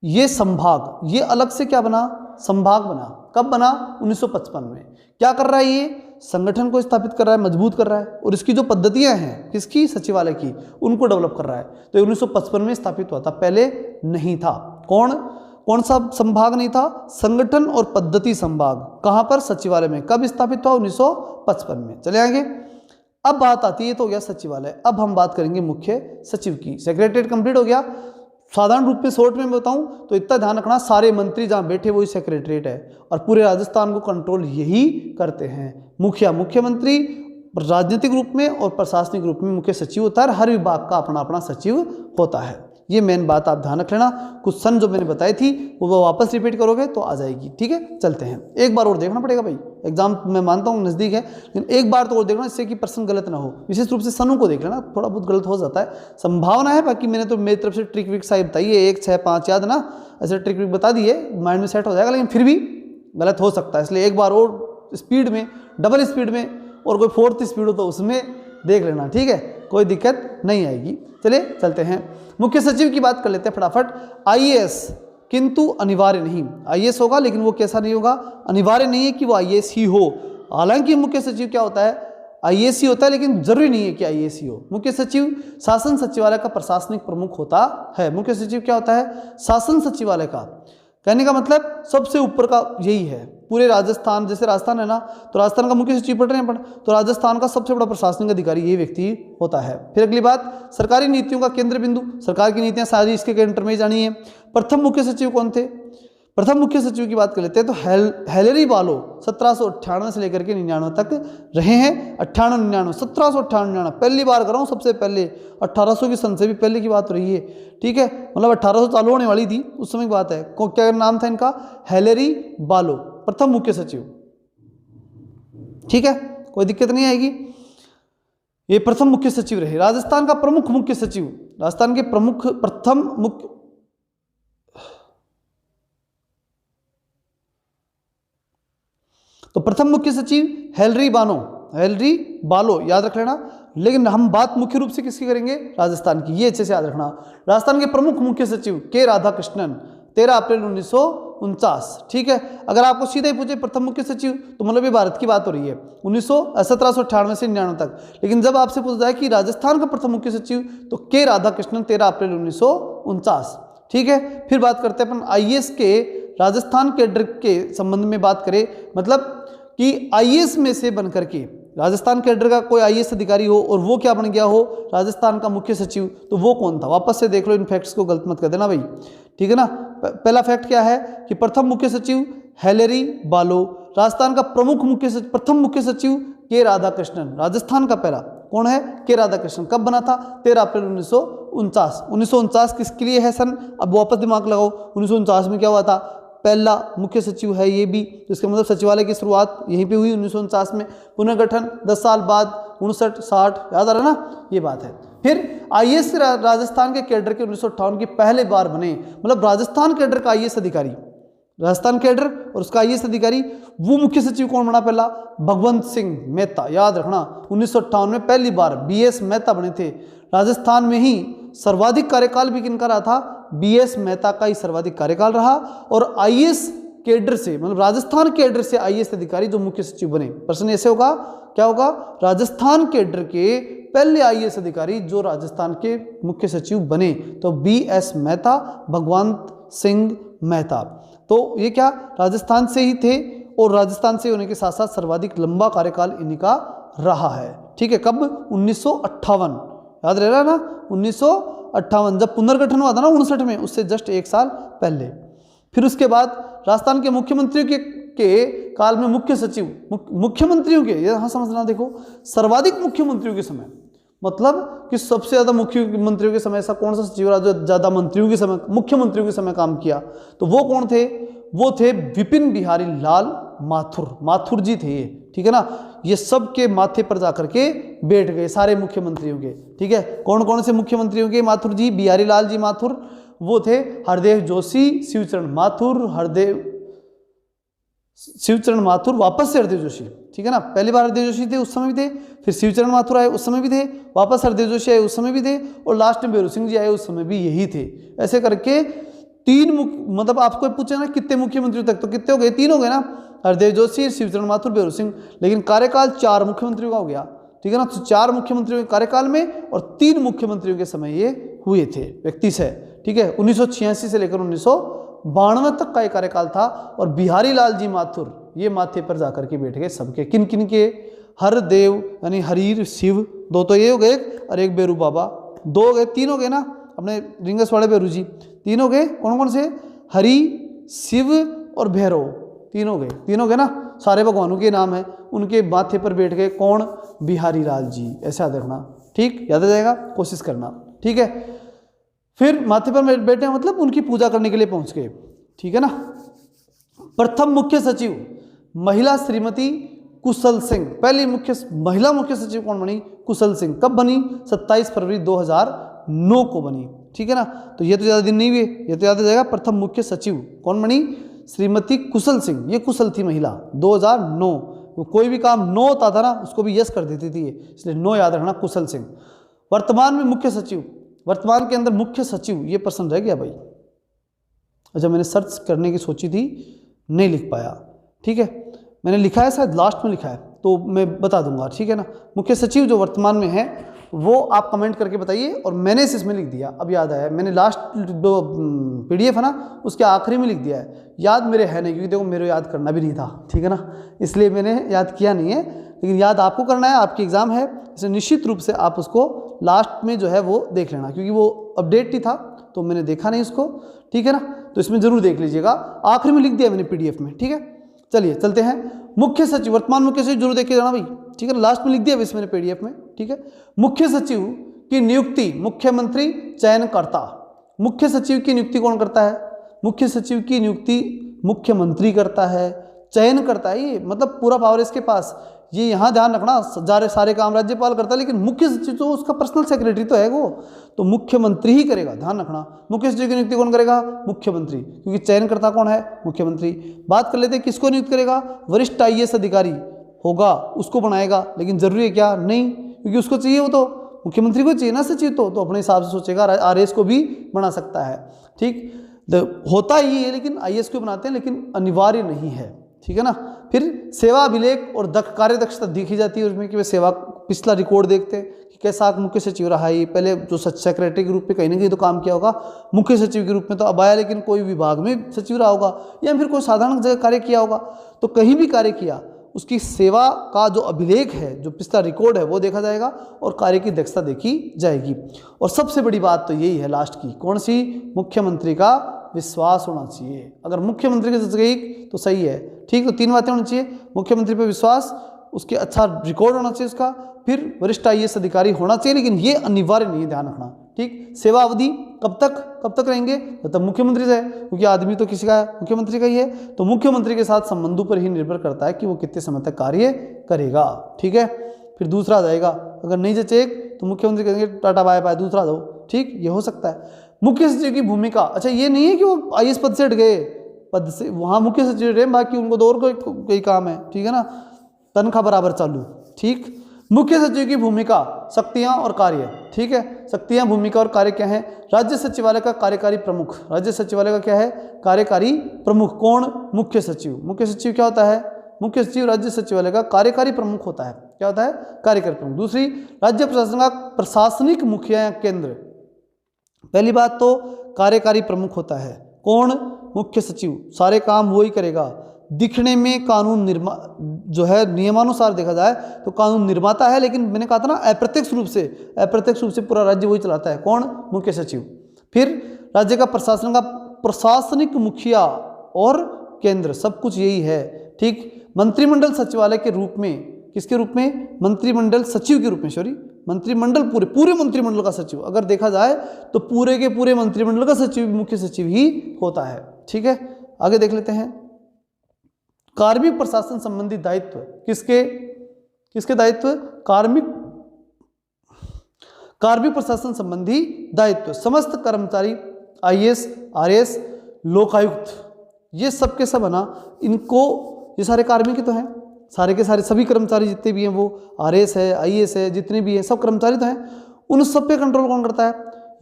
ये संभाग, ये अलग से क्या बना, संभाग बना, कब बना, 1955 में। क्या कर रहा है ये, संगठन को स्थापित कर रहा है, मजबूत कर रहा है, और इसकी जो पद्धतियां हैं किसकी, सचिवालय की, उनको डेवलप कर रहा है। तो 1955 में स्थापित हुआ था, पहले नहीं था। कौन सा संभाग नहीं था, संगठन और पद्धति संभाग, कहां पर, सचिवालय में। कब स्थापित हुआ, 1955 में। चले आगे, अब बात आती है, तो हो गया सचिवालय, अब हम बात करेंगे मुख्य सचिव की। सेक्रेटरीट कंप्लीट हो गया। साधारण रूप में शॉर्ट में बताऊं तो इतना ध्यान रखना, सारे मंत्री जहां बैठे वही सेक्रेटरीट है, और पूरे राजस्थान को कंट्रोल यही करते हैं। मुख्यमंत्री राजनीतिक रूप में और प्रशासनिक रूप में मुख्य सचिव होता है, हर विभाग का अपना अपना सचिव होता है। ये मेन बात आप ध्यान रख लेना। कुछ सन जो मैंने बताई थी वो वापस रिपीट करोगे तो आ जाएगी, ठीक है। चलते हैं, एक बार और देखना पड़ेगा भाई, एग्जाम मैं मानता हूँ नज़दीक है, लेकिन एक बार तो और देखना, इससे कि प्रश्न गलत ना हो। विशेष रूप से सनों को देख लेना, थोड़ा बहुत गलत हो जाता है, संभावना है, बाकी मैंने तो मेरी तरफ से ट्रिक विक साइड बताई है, 1, 6, 5 याद ना, ऐसे ट्रिक विक बता दी है, माइंड में सेट हो जाएगा, लेकिन फिर भी गलत हो सकता है, इसलिए एक बार और स्पीड में, डबल स्पीड में और कोई फोर्थ स्पीड हो तो उसमें देख लेना, ठीक है, कोई दिक्कत नहीं आएगी। चलिए चलते हैं, मुख्य सचिव की बात कर लेते हैं फटाफट। आईएएस किंतु अनिवार्य नहीं, आईएएस होगा लेकिन वो कैसा नहीं होगा, अनिवार्य नहीं है कि वो आईएएस ही हो। हालांकि मुख्य सचिव क्या होता है, आईएएस ही होता है, लेकिन जरूरी नहीं है कि आईएएस ही हो। मुख्य सचिव शासन सचिवालय का प्रशासनिक प्रमुख होता है। मुख्य सचिव क्या होता है, शासन सचिवालय का, कहने का मतलब सबसे ऊपर का यही है। पूरे राजस्थान, जैसे राजस्थान है ना, तो राजस्थान का मुख्य सचिव पढ़ रहे हैं अपन, तो राजस्थान का सबसे बड़ा प्रशासनिक अधिकारी ये व्यक्ति होता है। फिर अगली बात, सरकारी नीतियों का केंद्र बिंदु, सरकार की नीतियां सारी इसके केंद्र में जानी है। प्रथम मुख्य सचिव कौन थे, प्रथम मुख्य सचिव की बात कर लेते हैं तो हेलेरी बालो 1798 से लेकर के 99 तक रहे हैं। 98 99 1798 पहली बार कर रहा हूँ, सबसे पहले 1800 की सन से भी पहले की बात हो रही है, ठीक है, मतलब 1800 चालू होने वाली थी उस समय की बात है। क्या नाम था इनका, हेलेरी बालो, प्रथम मुख्य सचिव, ठीक है, कोई दिक्कत नहीं आएगी। ये प्रथम मुख्य सचिव रहे। राजस्थान का प्रमुख मुख्य सचिव, राजस्थान के प्रमुख प्रथम मुख्य, तो प्रथम मुख्य सचिव हेलरी बालो याद रख लेना। लेकिन हम बात मुख्य रूप से किसकी करेंगे, राजस्थान की, ये अच्छे से याद रखना। राजस्थान के प्रमुख मुख्य सचिव के राधाकृष्णन, 13 अप्रैल 1949, ठीक है। अगर आपको सीधा ही पूछे प्रथम मुख्य सचिव तो मतलब ये भारत की बात हो रही है 1798 से 99 तक। लेकिन जब आपसे पूछा जाए कि राजस्थान का प्रथम मुख्य सचिव तो के राधाकृष्णन, 13 अप्रैल 1949, ठीक है। फिर बात करते हैं अपन आईएएस के राजस्थान कैडर के संबंध में बात करें, मतलब कि आईएएस में से बनकर के राजस्थान कैडर का कोई आईएएस अधिकारी हो और वो क्या बन गया हो, राजस्थान का मुख्य सचिव, तो वो कौन था। वापस से देख लो, इन फैक्ट्स को गलत मत कर देना भाई, ठीक है ना। पहला फैक्ट क्या है कि प्रथम मुख्य सचिव हेलेरी बालो, राजस्थान का प्रमुख मुख्य सचिव, प्रथम मुख्य सचिव के राधाकृष्णन, राजस्थान का पहला कौन है, के राधाकृष्णन। कब बना था, 13 अप्रैल 1949। 1949 किसके लिए है सन, अब वापस दिमाग लगाओ, 1949 में क्या हुआ था, पहला मुख्य सचिव है ये भी, तो इसका मतलब सचिवालय की शुरुआत यहीं पे हुई 1949 में। पुनर्गठन 10 साल बाद 59 60, याद आ रहा ना, ये बात है। फिर आईएएस राजस्थान के कैडर के 1958 की पहले बार बने, मतलब राजस्थान कैडर का आईएएस अधिकारी, राजस्थान कैडर और उसका आईएएस अधिकारी, वो मुख्य सचिव कौन बना पहला, भगवंत सिंह मेहता, याद रखना। 1958 में पहली बार बीएस मेहता बने थे। राजस्थान में ही सर्वाधिक कार्यकाल भी किनका रहा था, बीएस मेहता का ही सर्वाधिक कार्यकाल रहा। और आईएएस कैडर से, मतलब राजस्थान कैडर से आईएएस अधिकारी जो मुख्य सचिव बने, प्रश्न ऐसे होगा, क्या होगा, राजस्थान कैडर के पहले आईएएस अधिकारी जो राजस्थान के मुख्य सचिव बने, तो बीएस मेहता, भगवंत सिंह मेहता। तो ये क्या राजस्थान से ही थे, और राजस्थान से होने के साथ साथ सर्वाधिक लंबा कार्यकाल इनका रहा है, ठीक है। कब, 1958, याद रह रहा है ना, 1958, जब पुनर्गठन हुआ था ना 59 में, उससे जस्ट एक साल पहले। फिर उसके बाद राजस्थान के मुख्यमंत्रियों के काल में मुख्य सचिव, मुख्यमंत्रियों के, यहाँ समझना, देखो सर्वाधिक मुख्यमंत्रियों के समय, मतलब कि सबसे ज्यादा मुख्यमंत्रियों के समय ऐसा कौन सा सचिव रहा जो ज्यादा मंत्रियों के समय, मुख्यमंत्रियों के समय काम किया, तो वो कौन थे, वो थे विपिन बिहारी लाल माथुर, माथुर जी थे ये, ठीक है ना। ये सब के माथे पर जाकर के बैठ गए सारे मुख्यमंत्रियों के, ठीक है। कौन कौन से मुख्यमंत्रियों के माथुर जी, बिहारी लाल जी माथुर, वो थे हरदेव जोशी, शिवचरण माथुर, वापस से हरदेव जोशी, ठीक है ना। पहली बार हरदेव जोशी थे, उस समय भी थे, फिर शिवचरण माथुर आए, उस समय भी थे, वापस हरदेव जोशी आए, उस समय भी थे, और लास्ट में बेरू सिंह जी आए, उस समय भी यही थे। ऐसे करके तीन मतलब आपको पूछे ना कितने मुख्यमंत्री तक, तो कितने हो गए, 3 हो गए ना, हरदेव जोशी, शिवचरण माथुर, बेरू सिंह। लेकिन कार्यकाल 4 मुख्यमंत्रियों का हो गया, ठीक है ना। तो 4 मुख्यमंत्रियों के कार्यकाल में और 3 मुख्यमंत्रियों के समय ये हुए थे व्यक्ति से, ठीक है। 1986 से लेकर 1992 तक का ये कार्यकाल था। और बिहारी लाल जी माथुर ये माथे पर जाकर के बैठ गए सबके, किन किन के, हरदेव यानी हरीर शिव, 2 तो ये हो गए, और एक बेरू बाबा, 2 हो गए, 3 हो गए ना अपने रिंगस वाले बेरू जी, 3 हो गए। कौन कौन से, हरि, शिव और भैरव, 3 हो गए, 3 हो गए ना। सारे भगवानों के नाम है, उनके माथे पर बैठ गए कौन, बिहारी लाल जी, ऐसा याद रखना, ठीक, याद आ जाएगा, कोशिश करना, ठीक है। फिर माथे पर बैठे मतलब उनकी पूजा करने के लिए पहुंच गए, ठीक है ना। प्रथम मुख्य सचिव महिला श्रीमती कुशल सिंह, पहली महिला मुख्य सचिव कौन बनी, कुशल सिंह। कब बनी, 27 फरवरी 2009 को बनी, ठीक है ना। तो ये तो ज़्यादा दिन नहीं हुए, ये तो याद आ जाएगा। प्रथम मुख्य सचिव कौन बनी, श्रीमती कुशल सिंह, ये कुशल थी महिला, 2009, कोई भी काम नो होता था ना उसको भी यस कर देती थी ये, इसलिए नो याद रखना कुशल सिंह। वर्तमान में मुख्य सचिव, वर्तमान के अंदर मुख्य सचिव ये प्रश्न रह गया भाई। अच्छा मैंने सर्च करने की सोची थी, नहीं लिख पाया, ठीक है, मैंने लिखा है शायद लास्ट में लिखा है तो मैं बता दूंगा, ठीक है ना। मुख्य सचिव जो वर्तमान में है वो आप कमेंट करके बताइए, और मैंने इसमें लिख दिया, अब याद आया, मैंने लास्ट जो PDF है ना उसके आखिरी में लिख दिया है, याद मेरे है नहीं, क्योंकि देखो मेरे याद करना भी नहीं था, ठीक है ना, इसलिए मैंने याद किया नहीं है, लेकिन याद आपको करना है, आपकी एग्ज़ाम है, इसलिए निश्चित रूप से आप उसको लास्ट में जो है वो देख लेना, क्योंकि वो अपडेट ही था तो मैंने देखा नहीं उसको, ठीक है ना, तो इसमें ज़रूर देख लीजिएगा, आखिरी में लिख दिया मैंने PDF में, ठीक है। चलिए चलते हैं, मुख्य सचिव, वर्तमान मुख्य सचिव जरूर देख के जाना भाई, ठीक है, लास्ट में लिख दिया मैंने PDF में, ठीक है। मुख्य सचिव की नियुक्ति मुख्यमंत्री चयनकर्ता, मुख्य सचिव की नियुक्ति कौन करता है? मुख्य सचिव की नियुक्ति मुख्यमंत्री करता है, चयन करता है, ये मतलब पूरा पावर इसके पास, ये यहाँ ध्यान रखना, सारे काम राज्यपाल करता है, लेकिन मुख्य सचिव तो उसका पर्सनल सेक्रेटरी तो है वो, तो मुख्यमंत्री ही करेगा, ध्यान रखना। मुख्य सचिव की नियुक्ति कौन करेगा? मुख्यमंत्री, क्योंकि चयन करता कौन है? मुख्यमंत्री। बात कर लेते हैं किसको नियुक्त करेगा? वरिष्ठ IAS अधिकारी होगा उसको बनाएगा, लेकिन जरूरी है क्या? नहीं, क्योंकि उसको चाहिए, वो तो मुख्यमंत्री को चाहिए ना सचिव, तो अपने हिसाब से सोचेगा, RAS को भी बना सकता है, ठीक, होता ही है, लेकिन IAS को बनाते हैं, लेकिन अनिवार्य नहीं है, ठीक है ना। फिर सेवा अभिलेख और कार्य दक्षता देखी जाती है उसमें, कि वे सेवा पिछला रिकॉर्ड देखते हैं कि कैसा मुख्य सचिव रहा है, पहले जो सेक्रेटरी के रूप में कहीं ना कहीं तो काम किया होगा, मुख्य सचिव के रूप में तो अब आया, लेकिन कोई विभाग में सचिव रहा होगा, या फिर कोई साधारण जगह कार्य किया होगा, तो कहीं भी कार्य किया उसकी सेवा का जो अभिलेख है, जो पिछला रिकॉर्ड है वो देखा जाएगा, और कार्य की दक्षता देखी जाएगी। और सबसे बड़ी बात तो यही है लास्ट की, कौन सी? मुख्यमंत्री का विश्वास होना चाहिए। अगर मुख्यमंत्री की गई तो सही है, ठीक, तो 3 बातें होनी चाहिए, मुख्यमंत्री पर विश्वास, उसके अच्छा रिकॉर्ड होना चाहिए उसका, फिर वरिष्ठ IAS अधिकारी होना चाहिए, लेकिन ये अनिवार्य नहीं है, ध्यान रखना, ठीक। सेवा अवधि कब तक रहेंगे? तब मुख्यमंत्री से, क्योंकि आदमी तो किसी का है, मुख्यमंत्री का ही है, तो मुख्यमंत्री के साथ संबंधों पर ही निर्भर करता है कि वो कितने समय तक कार्य करेगा, ठीक है। फिर दूसरा जाएगा, अगर नहीं जचे तो मुख्यमंत्री कहेंगे टाटा बाय बाय, दूसरा दो, ठीक, ये हो सकता है। मुख्य सचिव की भूमिका, अच्छा ये नहीं है कि वो IAS पद से हट गए, पद से वहाँ मुख्य सचिव रहे, बाकी उनको तो और कोई काम है, ठीक है ना, तनख्वाह बराबर चालू, ठीक। मुख्य सचिव की भूमिका, शक्तियां और कार्य, ठीक है, शक्तियां, भूमिका और कार्य क्या है? राज्य सचिवालय का कार्यकारी प्रमुख, राज्य सचिवालय का क्या है? कार्यकारी प्रमुख। कौन? मुख्य सचिव। मुख्य सचिव क्या होता है? मुख्य सचिव राज्य सचिवालय का कार्यकारी प्रमुख होता है। क्या होता है? कार्यकारी प्रमुख। दूसरी, राज्य प्रशासन का प्रशासनिक मुखिया या केंद्र। पहली बात तो कार्यकारी प्रमुख होता है, कौन? मुख्य सचिव, सारे काम वो ही करेगा। दिखने में कानून जो है नियमानुसार देखा जाए तो कानून निर्माता है, लेकिन मैंने कहा था ना अप्रत्यक्ष रूप से पूरा राज्य वही चलाता है, कौन? मुख्य सचिव। फिर राज्य का प्रशासन का प्रशासनिक मुखिया और केंद्र, सब कुछ यही है, ठीक। मंत्रिमंडल सचिवालय के रूप में, किसके रूप में? मंत्रिमंडल सचिव के रूप में, सॉरी, मंत्रिमंडल, पूरे मंत्रिमंडल का सचिव, अगर देखा जाए तो पूरे के पूरे मंत्रिमंडल का सचिव मुख्य सचिव ही होता है, ठीक है। आगे देख लेते हैं, कार्मिक प्रशासन संबंधी दायित्व, किसके दायित्व? कार्मिक प्रशासन संबंधी दायित्व समस्त कर्मचारी, IAS, RAS, लोकायुक्त, ये सब के सब है ना, इनको, ये सारे कार्मिक तो हैं, सारे के सारे सभी कर्मचारी जितने भी हैं, वो RAS है, IAS है, जितने भी हैं सब कर्मचारी तो हैं, उन सब पे कंट्रोल कौन करता है?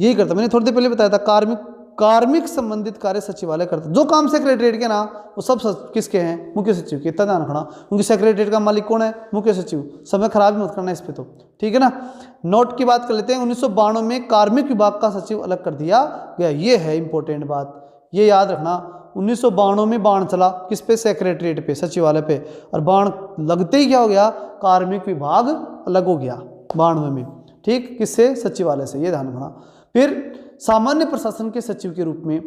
यही करता है। मैंने थोड़ी देर पहले बताया था, कार्मिक संबंधित कार्य सचिवालय करता है। जो काम सेक्रेटरीट के ना, वो सब किसके हैं? मुख्य सचिव के। इतना ध्यान रखना, क्योंकि सेक्रेटरीट का मालिक कौन है? मुख्य सचिव। समय खराब मत करना इस पे, तो ठीक है ना। नोट की बात कर लेते हैं, 1992 में कार्मिक विभाग का सचिव अलग कर दिया गया, ये है इंपॉर्टेंट बात, ये याद रखना। 1992 में बाण चला, किस पे? सेक्रेटरीट पे, सचिवालय पे, और बाण लगते ही क्या हो गया? कार्मिक विभाग अलग हो गया 92 में, ठीक, किससे? सचिवालय से, ये ध्यान रखना। फिर सामान्य प्रशासन के सचिव के रूप में,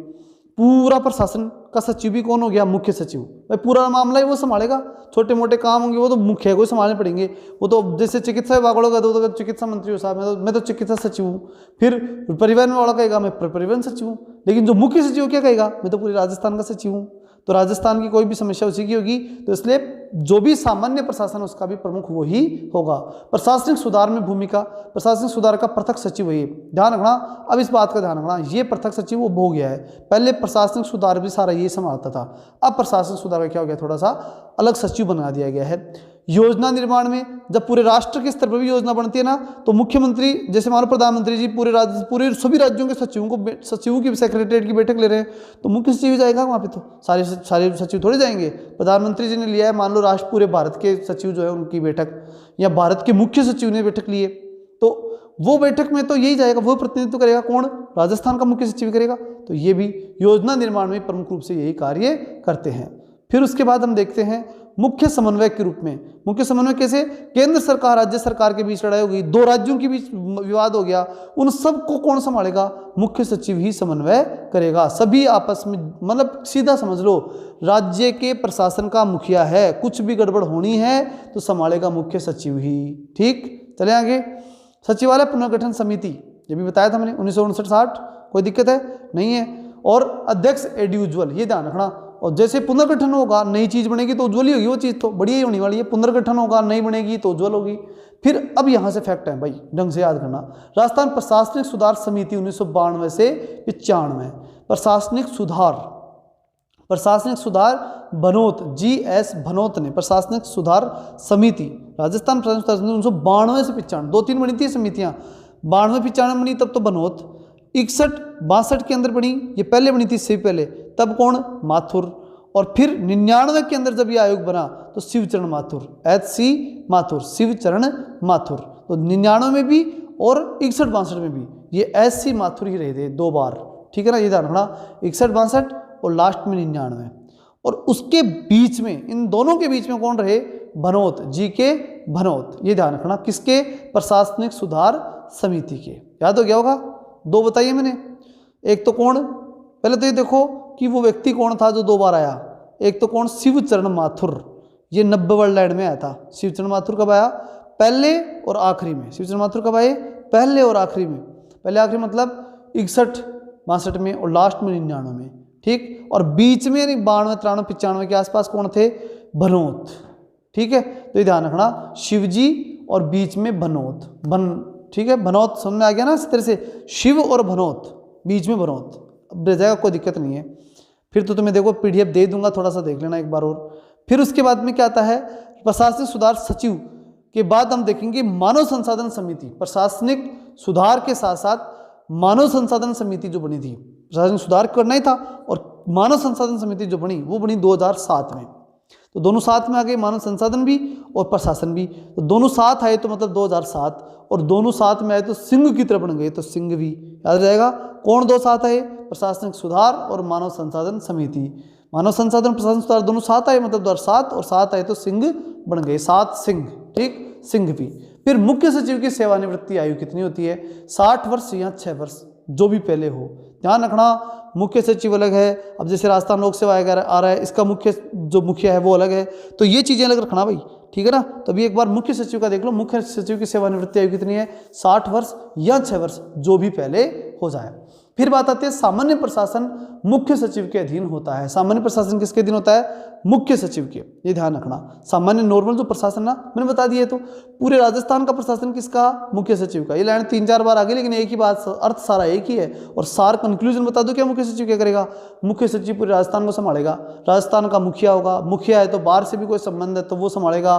पूरा प्रशासन का सचिव भी कौन हो गया? मुख्य सचिव। भाई पूरा मामला ही वो संभालेगा, छोटे मोटे काम होंगे वो तो मुख्य को संभालने पड़ेंगे, वो तो जैसे चिकित्सा विभाग वालों का तो चिकित्सा मंत्री हो साहब, मैं तो चिकित्सा सचिव हूँ। फिर परिवहन वाला कहेगा मैं परिवहन सचिव हूँ, लेकिन जो मुख्य सचिव क्या कहेगा? मैं तो पूरे राजस्थान का सचिव हूँ। तो राजस्थान की कोई भी समस्या उसी की होगी, तो इसलिए जो भी सामान्य प्रशासन है उसका भी प्रमुख वही होगा। प्रशासनिक सुधार में भूमिका, प्रशासनिक सुधार का पृथक सचिव वही, ध्यान रखना। अब इस बात का ध्यान रखना, ये पृथक सचिव वो हो गया है, पहले प्रशासनिक सुधार भी सारा ये संभालता था, अब प्रशासनिक सुधार का क्या हो गया, थोड़ा सा अलग सचिव बना दिया गया है। योजना निर्माण में जब पूरे राष्ट्र के स्तर पर भी योजना बनती है ना, तो मुख्यमंत्री, जैसे मान लो प्रधानमंत्री जी पूरे सभी राज्यों के सचिवों की सेक्रेटरीट की बैठक ले रहे हैं, तो मुख्य सचिव जाएगा वहाँ पे, तो सारे सचिव थोड़े जाएंगे। प्रधानमंत्री जी ने लिया है, मान लो राष्ट्र पूरे भारत के सचिव जो है उनकी बैठक, या भारत के मुख्य सचिव ने बैठक ली है, तो वो बैठक में तो यही जाएगा, वो प्रतिनिधित्व करेगा कौन, राजस्थान का मुख्य सचिव करेगा। तो ये भी योजना निर्माण में प्रमुख रूप से यही कार्य करते हैं। फिर उसके बाद हम देखते हैं मुख्य समन्वयक के रूप में। मुख्य समन्वय कैसे, केंद्र सरकार राज्य सरकार के बीच लड़ाई हो गई, दो राज्यों के बीच विवाद हो गया, उन सबको कौन संभालेगा, मुख्य सचिव ही समन्वय करेगा। सभी आपस में, मतलब सीधा समझ लो, राज्य के प्रशासन का मुखिया है, कुछ भी गड़बड़ होनी है तो संभालेगा मुख्य सचिव ही। ठीक, चले आगे। सचिवालय पुनर्गठन समिति, ये भी बताया था मैंने, 1959-60, कोई दिक्कत है नहीं है। और अध्यक्ष एड यूजुअल, ये ध्यान रखना। और जैसे पुनर्गठन होगा, नई चीज बनेगी तो उज्ज्वल ही होगी, वो चीज तो बढ़िया ही होने वाली है। पुनर्गठन होगा, नई बनेगी तो उज्ज्वल होगी। फिर अब यहां से फैक्ट है भाई, ढंग से याद करना। राजस्थान प्रशासनिक सुधार समिति 1992 से 95, प्रशासनिक सुधार भनोत, GS भनोत ने प्रशासनिक सुधार समिति, राजस्थान प्रशासनिक सुधार समिति 1992 से 95, 2-3 बनी थी समितियां, 92-95 बनी, तब तो भनोत। 61-62 के अंदर बनी, ये पहले बनी थी, इससे पहले, तब कौन, माथुर। और फिर 99 के अंदर जब ये आयोग बना तो शिवचरण माथुर, HC माथुर, शिवचरण माथुर। तो 99 में भी और 61-62 में भी ये SC माथुर ही रहे थे 2 बार। ठीक है ना, ये ध्यान रखना, 61-62 और लास्ट में 99। और उसके बीच में, इन दोनों के बीच में कौन रहे, भनोत, GK भनोत। ये ध्यान रखना, किसके, प्रशासनिक सुधार समिति के। याद हो गया होगा। 2 बताइए मैंने, एक तो कौन, पहले तो ये देखो कि वो व्यक्ति कौन था जो 2 बार आया। एक तो कौन, शिवचरण माथुर, ये 90 वर्ल्ड लाइन में आया था। शिवचरण माथुर कब आया, पहले और आखिरी में। शिवचरण माथुर कब आए, पहले और आखिरी में। पहले आखिरी मतलब 61-62 में और लास्ट में 99 में। ठीक, और बीच में 92, 93, 95 के आसपास कौन थे, भनोत। ठीक है, तो ये ध्यान रखना, शिवजी और बीच में भनोत, ठीक है, भनोत समझ में आ गया ना। इस तरह से शिव और भनोत, बीच में भनोत, अब रह जाएगा, कोई दिक्कत नहीं है। फिर तो तुम्हें देखो PDF दे दूंगा, थोड़ा सा देख लेना एक बार और। फिर उसके बाद में क्या आता है, प्रशासनिक सुधार सचिव के बाद हम देखेंगे मानव संसाधन समिति। प्रशासनिक सुधार के साथ साथ मानव संसाधन समिति जो बनी थी, प्रशासनिक सुधार करना ही था, और मानव संसाधन समिति जो बनी वो बनी 2007 में। तो दोनों साथ में आ गए, मानव संसाधन भी और प्रशासन भी। तो दोनों साथ आए तो मतलब 2007, और दोनों साथ में आए तो सिंह की तरह बन गए, तो सिंह भी याद रहेगा। कौन 2 साथ आए, प्रशासनिक सुधार और मानव संसाधन समिति। मानव संसाधन प्रशासन सुधार दोनों साथ आए मतलब 2007, और 7 आए तो सिंह बन गए, 7 सिंह। ठीक, सिंह भी। फिर मुख्य सचिव की सेवानिवृत्ति आयु कितनी होती है, 60 वर्ष या 6 वर्ष, जो भी पहले हो। ध्यान रखना, मुख्य सचिव अलग है। अब जैसे राजस्थान लोक सेवा आयोग आ रहा है, इसका मुखिया है वो अलग है, तो ये चीजें अलग रखना भाई। ठीक है ना, तो अभी एक बार मुख्य सचिव का देख लो। मुख्य सचिव की सेवानिवृत्ति आयु कितनी है, 60 वर्ष या 6 वर्ष, जो भी पहले हो जाए। फिर बात आती है सामान्य प्रशासन मुख्य सचिव के अधीन होता है। सामान्य प्रशासन किसके अधीन होता है, मुख्य सचिव के। ये ध्यान रखना, सामान्य नॉर्मल जो प्रशासन ना मैंने बता दिया है, तो पूरे राजस्थान का प्रशासन किसका, मुख्य सचिव का। ये लाइन 3-4 बार आ गई, लेकिन एक ही बात, अर्थ सारा एक ही है। और सार कंक्लूजन बता दो, क्या मुख्य सचिव क्या करेगा, मुख्य सचिव पूरे राजस्थान को संभालेगा। राजस्थान का मुखिया होगा, मुखिया है तो बाहर से भी कोई संबंध है तो वो संभालेगा,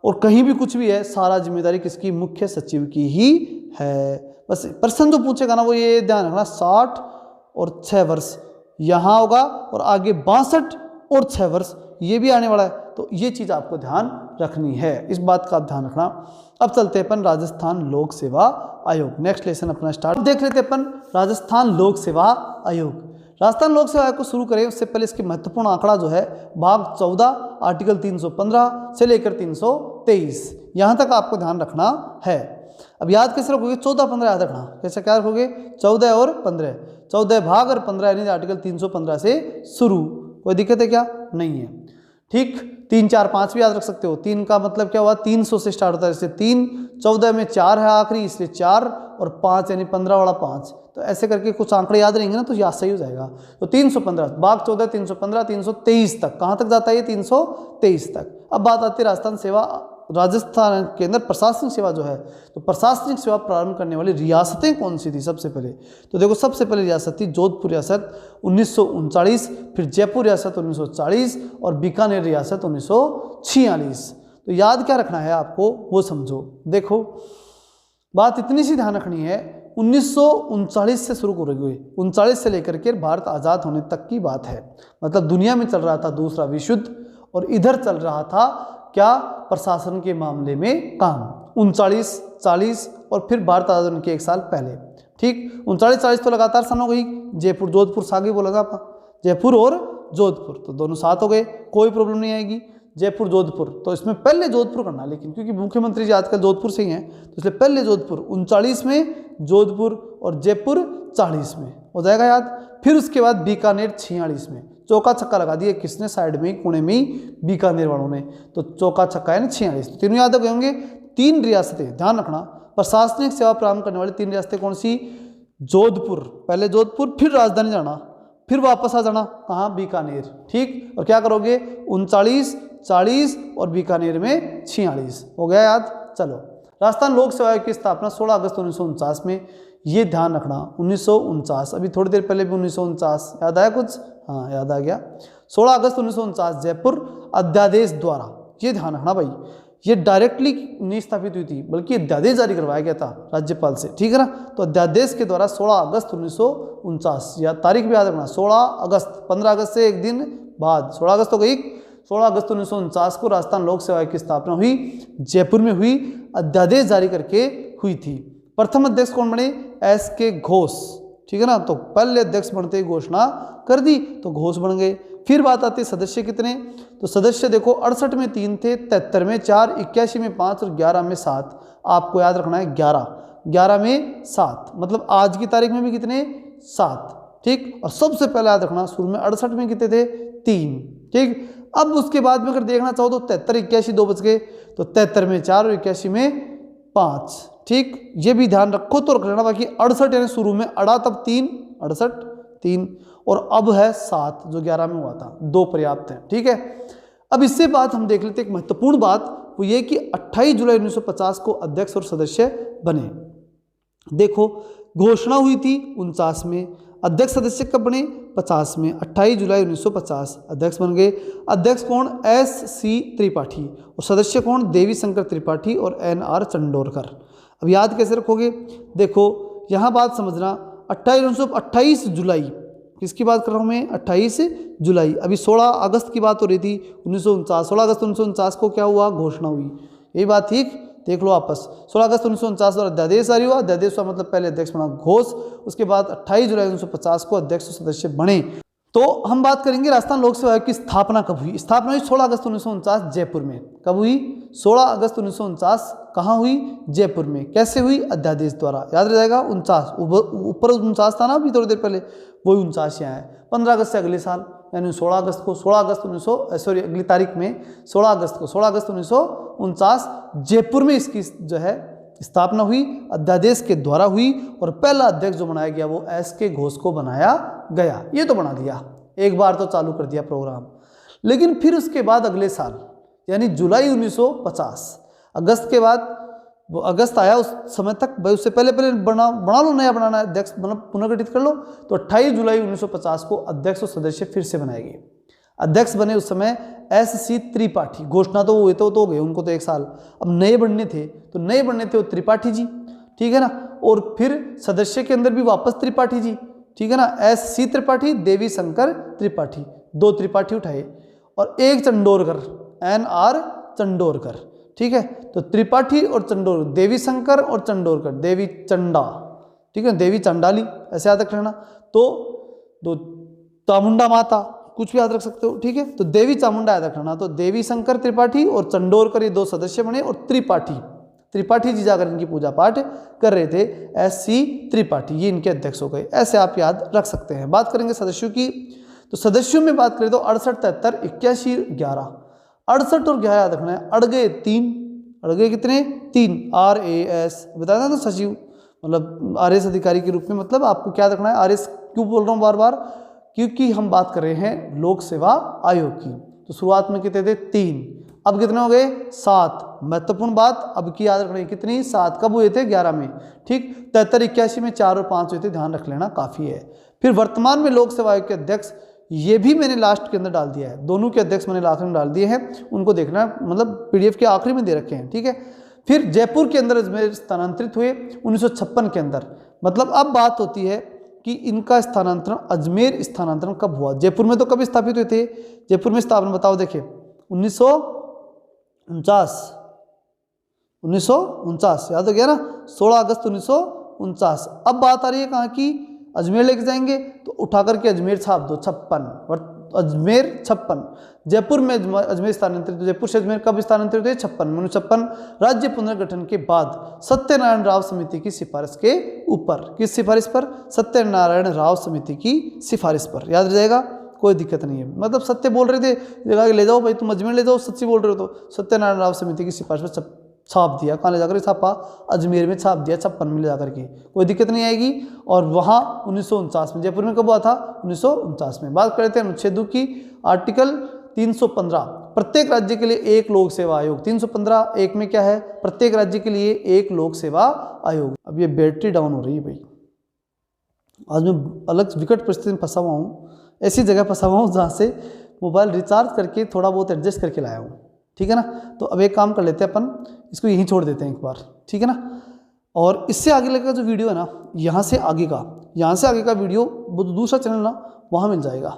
और कहीं भी कुछ भी है सारा जिम्मेदारी किसकी, मुख्य सचिव की ही है। बस प्रश्न जो पूछेगा ना वो ये ध्यान रखना, 60 और 6 वर्ष यहाँ होगा, और आगे 62 और 6 वर्ष ये भी आने वाला है। तो ये चीज आपको ध्यान रखनी है, इस बात का आप ध्यान रखना। अब चलते हैं अपन राजस्थान लोक सेवा आयोग, नेक्स्ट लेसन अपना स्टार्ट देख लेते हैं अपन राजस्थान लोक सेवा आयोग। राजस्थान लोक सेवा आयोग को शुरू करें उससे पहले इसकी महत्वपूर्ण आंकड़ा जो है भाग 14 आर्टिकल 315 से लेकर 323 यहाँ तक आपको ध्यान रखना है। अब याद कैसे रखोगे, 14-15 याद रखना। कैसे क्या रखोगे, 14 और 15, 14 भाग और 15 यानी आर्टिकल 315 से शुरू। कोई दिक्कत है क्या, नहीं है। ठीक, 3 4 5 भी याद रख सकते हो। 3 का मतलब क्या हुआ, 300 से स्टार्ट होता है, इसलिए 3, 14 में 4 है आखिरी, इसलिए 4 और 5 यानी 15 वाला 5। तो ऐसे करके कुछ आंकड़े याद रहेंगे ना तो याद सही हो जाएगा। तो 315 भाग 14 315 323 तक, कहाँ तक जाता है ये, 323 तक। अब बात आती है राजस्थान के अंदर प्रशासनिक सेवा जो है, तो प्रशासनिक सेवा प्रारंभ करने वाली रियासतें कौन सी थी सबसे पहले। तो देखो सबसे पहले रियासत थी जोधपुर रियासत 1939, फिर जयपुर रियासत 1940 और बीकानेर रियासत 1946। तो याद क्या रखना है आपको वो समझो। देखो बात इतनी सी ध्यान रखनी है, 1939 से शुरू हो रही हुई, 39 से लेकर के भारत आज़ाद होने तक की बात है। मतलब दुनिया में चल रहा था दूसरा विश्व युद्ध और इधर चल रहा था क्या, प्रशासन के मामले में काम। 39 40 और फिर भारत आज़ाद होने के 1 साल पहले, ठीक। 39 40 तो लगातार सन हो गई। जयपुर जोधपुर सागे बोला था आपका, जयपुर और जोधपुर तो दोनों साथ हो गए, कोई प्रॉब्लम नहीं आएगी। जयपुर जोधपुर, तो इसमें पहले जोधपुर करना, लेकिन क्योंकि मुख्यमंत्री जी आजकल जोधपुर से ही हैं तो इसलिए पहले जोधपुर 39 में, जोधपुर और जयपुर 40 में हो जाएगा याद। फिर उसके बाद बीकानेर 46 में, चौका छक्का लगा दिया किसने, साइड में ही कोने में ही बीकानेर वालों ने, तो चौका छक्का है ना 46। तो तीनों याद हो गए होंगे। 3 रियासतें ध्यान रखना, प्रशासनिक सेवा प्रारंभ करने वाली 3 रियासतें कौन सी, जोधपुर, पहले जोधपुर फिर राजधानी जाना, फिर वापस आ जाना कहाँ, बीकानेर, ठीक। और क्या करोगे 39 40 और बीकानेर में 46 हो गया याद। चलो, राजस्थान लोक सेवा आयोग की स्थापना 16 अगस्त 1949 में, ये ध्यान रखना 1949, अभी थोड़ी देर पहले भी 1949 याद आया कुछ, हाँ याद आ गया। 16 अगस्त 1949 जयपुर अध्यादेश द्वारा, ये ध्यान रखना भाई, ये डायरेक्टली नहीं स्थापित हुई थी बल्कि अध्यादेश जारी करवाया गया था राज्यपाल से, ठीक है ना। तो अध्यादेश के द्वारा 16 अगस्त 1949, या तारीख भी याद रखना 16 अगस्त, 15 अगस्त से एक दिन बाद 16 अगस्त हो गई। 16 अगस्त 1949 को राजस्थान लोक सेवा आयोग की स्थापना हुई, जयपुर में हुई, अध्यादेश जारी करके हुई थी। प्रथम अध्यक्ष कौन बने, SK घोष, ठीक है ना। तो पहले अध्यक्ष बनते ही घोषणा कर दी तो घोष बन गए। फिर बात आती है सदस्य कितने, तो सदस्य देखो 68 में 3 थे, 73 में 4, 81 में 5 और 11 में 7। आपको याद रखना है 11 में 7, मतलब आज की तारीख में भी कितने, 7, ठीक। और सबसे पहले याद रखना शुरू में 68 में कितने थे, 3, ठीक। अब उसके बाद में अगर देखना चाहो तो 73 81 2 बच गए, तो 73 में 4 और 81 में 5, ठीक। ये भी ध्यान रखो तो रख लेना। बाकी 68 यानी शुरू में अड़ा तब 3, 68 3 और अब है 7 जो 11 में हुआ था, 2 पर्याप्त है, ठीक है। अब इससे बात हम देख लेते हैं, एक महत्वपूर्ण बात वो ये कि 28 जुलाई 1950 को अध्यक्ष और सदस्य बने। देखो घोषणा हुई थी 49 में, अध्यक्ष सदस्य कब बने, 50 में, 28 जुलाई 1950 अध्यक्ष बन गए। अध्यक्ष कौन, SC त्रिपाठी और सदस्य कौन, देवी शंकर त्रिपाठी और NR चंडोरकर। अब याद कैसे रखोगे, देखो यहाँ बात समझना, 28 जुलाई किसकी बात कर रहा हूँ मैं, 28 जुलाई। अभी 16 अगस्त की बात हो रही थी 1949, 16 अगस्त 1949 को क्या हुआ, घोषणा हुई, यही बात ठीक, देख लो आपस। 16 अगस्त 1949 और अध्यादेश जारी हुआ, अध्यादेश हुआ मतलब पहले अध्यक्ष बना घोष, उसके बाद 28 जुलाई 1950 को अध्यक्ष और सदस्य बने। तो हम बात करेंगे राजस्थान लोक सेवा आयोग की स्थापना कब हुई। स्थापना हुई 16 अगस्त 1949 जयपुर में। कब हुई, 16 अगस्त 1949 कहाँ हुई, जयपुर में। कैसे हुई, अध्यादेश द्वारा, याद रह जाएगा 49, ऊपर 49 था ना अभी थोड़ी देर पहले, वही 49 यहाँ है। 15 अगस्त से अगले साल यानी 16 अगस्त को, 16 अगस्त 1900 अगली तारीख में 16 अगस्त को, 16 अगस्त 1949 जयपुर में इसकी जो है स्थापना हुई, अध्यादेश के द्वारा हुई और पहला अध्यक्ष जो बनाया गया वो SK घोष को बनाया गया। ये तो बना दिया, एक बार तो चालू कर दिया प्रोग्राम। लेकिन फिर उसके बाद अगले साल यानी जुलाई 1950, अगस्त के बाद वो अगस्त आया, उस समय तक भाई उससे पहले बना लो, नया बनाना है अध्यक्ष, पुनर्गठित कर लो। तो 28 जुलाई 1950 को अध्यक्ष और सदस्य फिर से बनाए गए। अध्यक्ष बने उस समय SC त्रिपाठी, घोषणा तो हुए तो गए, उनको तो 1 साल। अब नए बनने थे तो नए बनने थे वो त्रिपाठी जी, ठीक है ना। और फिर सदस्य के अंदर भी वापस त्रिपाठी जी, ठीक है ना। SC त्रिपाठी, देवी शंकर त्रिपाठी, 2 त्रिपाठी उठाए और 1 चंडोरकर, NR चंडोरकर, ठीक है। तो त्रिपाठी और चंडोर, देवी शंकर और चंडोरकर, देवी चंडा, ठीक है, देवी चंडाली, ऐसे याद रख लेना। तो दो चामुंडा माता, कुछ भी याद रख सकते हो, ठीक है। तो देवी चामुंडा याद रखना। तो देवी शंकर त्रिपाठी और चंडोरकर ये 2 सदस्य बने और त्रिपाठी जी जाकर इनकी पूजा पाठ कर रहे थे। SC त्रिपाठी ये इनके अध्यक्ष हो गए, ऐसे आप याद रख सकते हैं। बात करेंगे सदस्यों की, तो सदस्यों में बात करें तो 68 73 81 11 68 और 11 याद रखना है, अड़ गए 3, अड़ गए कितने 3, RAS बताया था ना सचिव, मतलब RS अधिकारी के रूप में, मतलब आपको क्या रखना है RS। क्यों बोल रहा हूँ बार बार, क्योंकि हम बात कर रहे हैं लोक सेवा आयोग की। तो शुरुआत में कितने थे 3, अब कितने हो गए 7। महत्वपूर्ण बात अब की याद रखनी, कितनी 7, कब हुए थे 11 में, ठीक। 73 81 में 4 और 5 हुए थे, ध्यान रख लेना काफ़ी है। फिर वर्तमान में लोक सेवा आयोग के अध्यक्ष, ये भी मैंने लास्ट के अंदर डाल दिया है, दोनों के अध्यक्ष मैंने लास्ट में डाल दिए हैं, उनको देखना, मतलब PDF के आखिरी में दे रखे हैं, ठीक है। फिर जयपुर के अंदर अजमेर स्थानांतरित हुए 1956 के अंदर, मतलब अब बात होती है कि इनका स्थानांतरण, अजमेर स्थानांतरण कब हुआ, जयपुर में तो कब स्थापित हुए थे, जयपुर में स्थापना बताओ, देखिए 1949 याद हो गया ना, 16 अगस्त 1949। अब बात आ रही है कहाँ की, अजमेर लेके जाएंगे तो उठा करके अजमेर छाप दो 56, अजमेर 56। जयपुर में अजमेर स्थानांतरित, जयपुर से अजमेर कब स्थानांतरित हुए 56 राज्य पुनर्गठन के बाद सत्यनारायण राव समिति की सिफारिश के ऊपर। किस सिफारिश पर, सत्यनारायण राव समिति की सिफारिश पर, याद रह जाएगा, कोई दिक्कत नहीं है। मतलब सत्य बोल रहे थे, जगह ले जाओ भाई तुम अजमेर ले जाओ, सच्ची बोल रहे हो तो सत्यनारायण राव समिति की सिफारिश पर छाप दिया, कहाँ ले जाकर छापा, अजमेर में छाप दिया 56 में ले जाकर के, कोई दिक्कत नहीं आएगी। और वहाँ 1949 में, जयपुर में कब हुआ था 1949 में। बात करते हैं अनुच्छेदों की, आर्टिकल 315, प्रत्येक राज्य के लिए एक लोक सेवा आयोग, 315 एक में क्या है, प्रत्येक राज्य के लिए एक लोक सेवा आयोग। अब ये बैटरी डाउन हो रही है भाई, आज मैं अलग विकट परिस्थिति में फंसा हुआ हूँ, ऐसी जगह फंसा हुआ हूँ जहाँ से मोबाइल रिचार्ज करके थोड़ा बहुत एडजस्ट करके लाया हूँ, ठीक है ना। तो अब एक काम कर लेते हैं अपन, इसको यहीं छोड़ देते हैं एक बार, ठीक है ना। और इससे आगे का जो वीडियो है ना, यहाँ से आगे का वीडियो वो दूसरा चैनल ना वहाँ मिल जाएगा,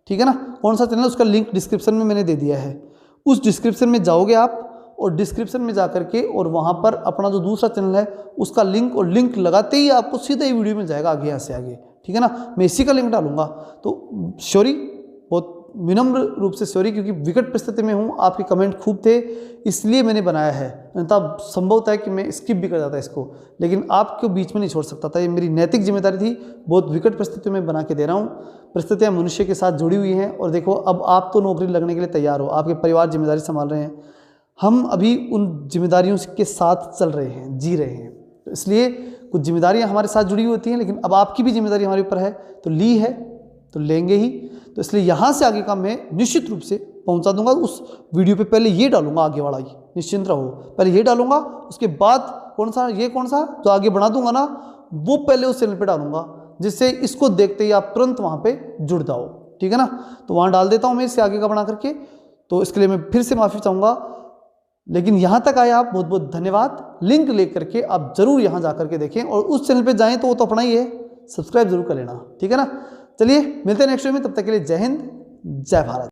ठीक है ना। कौन सा चैनल, उसका लिंक डिस्क्रिप्शन में मैंने दे दिया है, उस डिस्क्रिप्शन में जाओगे आप, और डिस्क्रिप्शन में जा करके और वहाँ पर अपना जो दूसरा चैनल है उसका लिंक, और लिंक लगाते ही आपको सीधा ही वीडियो मिल जाएगा आगे, यहाँ से आगे, ठीक है ना। मैं इसी का लिंक डालूंगा। तो सॉरी, बहुत विनम्र रूप से सॉरी, क्योंकि विकट परिस्थिति में हूँ, आपके कमेंट खूब थे इसलिए मैंने बनाया है, अन्यथा संभवतः है कि मैं स्किप भी कर जाता इसको, लेकिन आपको बीच में नहीं छोड़ सकता था, ये मेरी नैतिक जिम्मेदारी थी। बहुत विकट परिस्थिति में बना के दे रहा हूँ, परिस्थितियाँ मनुष्य के साथ जुड़ी हुई हैं। और देखो अब आप तो नौकरी लगने के लिए तैयार हो, आपके परिवार जिम्मेदारी संभाल रहे हैं, हम अभी उन जिम्मेदारियों के साथ चल रहे हैं, जी रहे हैं। तो इसलिए कुछ जिम्मेदारियां हमारे साथ जुड़ी होती हैं, लेकिन अब आपकी भी जिम्मेदारी हमारे ऊपर है, तो ली है तो लेंगे ही। तो इसलिए यहाँ से आगे का मैं निश्चित रूप से पहुँचा दूंगा उस वीडियो पे, पहले ये डालूंगा आगे वाला ही, निश्चिंत रहो, पहले ये डालूंगा, उसके बाद कौन सा जो आगे बढ़ा दूंगा ना, वो पहले उस चैनल पर डालूंगा, जिससे इसको देखते ही आप तुरंत वहाँ पर जुड़ जाओ, ठीक है ना। तो वहाँ डाल देता हूँ मैं इससे आगे का बना करके। तो इसके लिए मैं फिर से माफ़ी चाहूँगा, लेकिन यहाँ तक आए आप, बहुत बहुत धन्यवाद। लिंक लेकर के आप जरूर यहाँ जा करके देखें, और उस चैनल पे जाएं तो वो तो अपना ही है, सब्सक्राइब जरूर कर लेना, ठीक है ना। चलिए मिलते हैं नेक्स्ट वीडियो में, तब तक के लिए जय हिंद जय भारत।